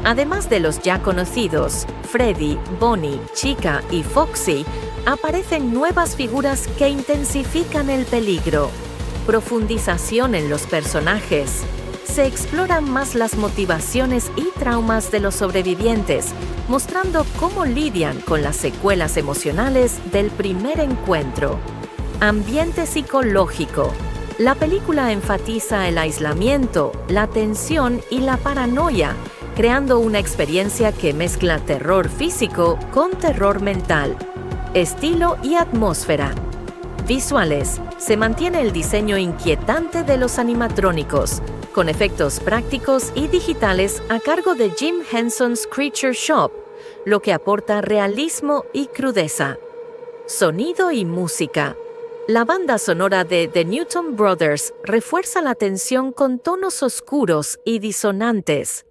Además de los ya conocidos, Freddy, Bonnie, Chica y Foxy, aparecen nuevas figuras que intensifican el peligro. Profundización en los personajes. se exploran más las motivaciones y traumas de los sobrevivientes, mostrando cómo lidian con las secuelas emocionales del primer encuentro. Ambiente psicológico. La película enfatiza el aislamiento, la tensión y la paranoia, creando una experiencia que mezcla terror físico con terror mental. Estilo y atmósfera. Visuales. Se mantiene el diseño inquietante de los animatrónicos, con efectos prácticos y digitales a cargo de Jim Henson's Creature Shop, lo que aporta realismo y crudeza. Sonido y música. La banda sonora de The Newton Brothers refuerza la tensión con tonos oscuros y disonantes.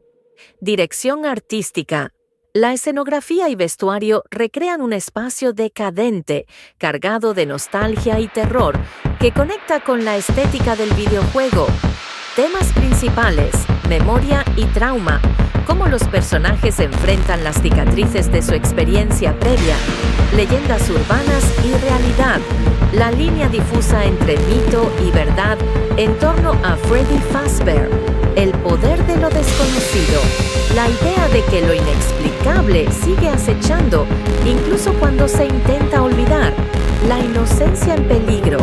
Dirección artística. La escenografía y vestuario recrean un espacio decadente, cargado de nostalgia y terror, que conecta con la estética del videojuego. Temas principales, memoria y trauma, cómo los personajes enfrentan las cicatrices de su experiencia previa, leyendas urbanas y realidad, la línea difusa entre mito y verdad en torno a Freddy Fazbear, el poder de lo desconocido, la idea de que lo inexplicable sigue acechando, incluso cuando se intenta olvidar, la inocencia en peligro,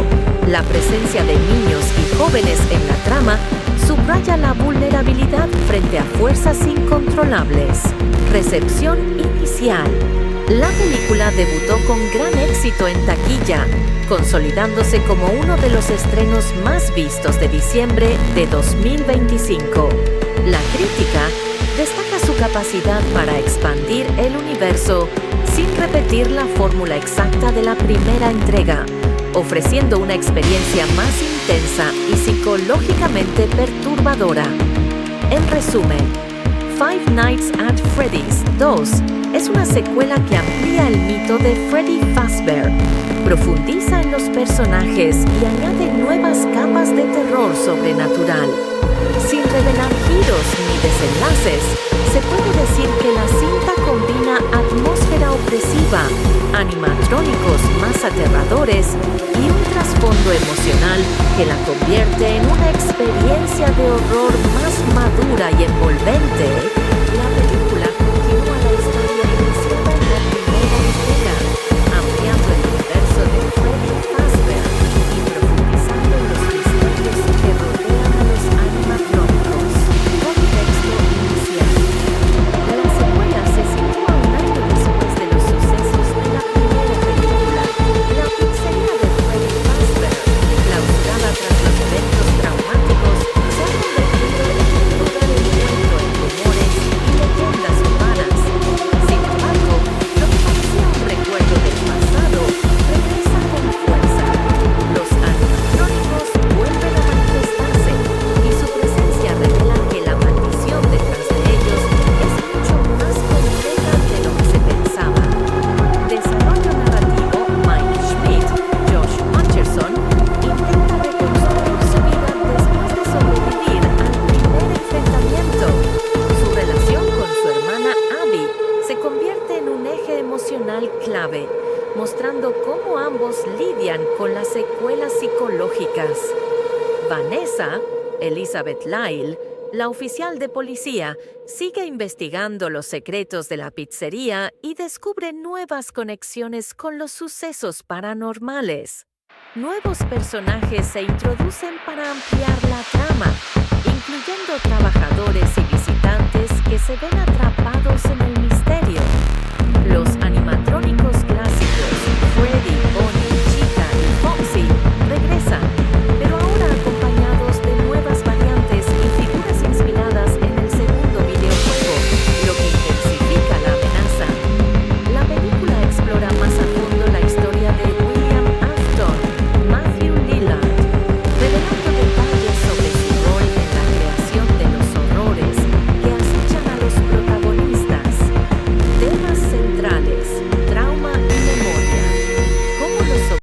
la presencia de niños y jóvenes en la trama, subraya la vulnerabilidad frente a fuerzas incontrolables. Recepción inicial. La película debutó con gran éxito en taquilla, consolidándose como uno de los estrenos más vistos de diciembre de 2025. La crítica destaca su capacidad para expandir el universo sin repetir la fórmula exacta de la primera entrega, ofreciendo una experiencia más intensa y psicológicamente perturbadora. En resumen, Five Nights at Freddy's 2 es una secuela que amplía el mito de Freddy Fazbear, profundiza en los personajes y añade nuevas capas de terror sobrenatural. Sin revelar giros ni desenlaces, se puede decir que la cinta combina atmósfera opresiva, animatrónicos más aterradores y un trasfondo emocional que la convierte en una experiencia de horror más madura y envolvente. La película continúa la historia iniciada en la primera entrega, ampliando el universo de Freddy Fazbear y profundizando en los misterios que rodean a los animatrónicos. Contexto inicial. La secuela se sitúa un año después de los sucesos de la primera película. La pizzería de Freddy Fazbear, clausurada tras los eventos traumáticos, se ha convertido en un lugar envuelto en rumores y leyendas urbanas. Sin embargo, lo que parecía un recuerdo del pasado regresa con fuerza. Los animatrónicos vuelven a manifestarse y su presencia revela que la maldición detrás de ellos es mucho más compleja de lo que se pensaba. Desarrollo narrativo: Mike Schmidt, Josh Hutcherson intenta reconstruir su vida después de sobrevivir al primer enfrentamiento. Su relación con su hermana Abby se convierte en un eje emocional clave, mostrando cómo ambos lidian con las secuelas psicológicas. Vanessa, Elizabeth Lyle, la oficial de policía, sigue investigando los secretos de la pizzería y descubre nuevas conexiones con los sucesos paranormales. Nuevos personajes se introducen para ampliar la trama, incluyendo trabajadores y visitantes que se ven atrapados en el misterio. Los animatrónicos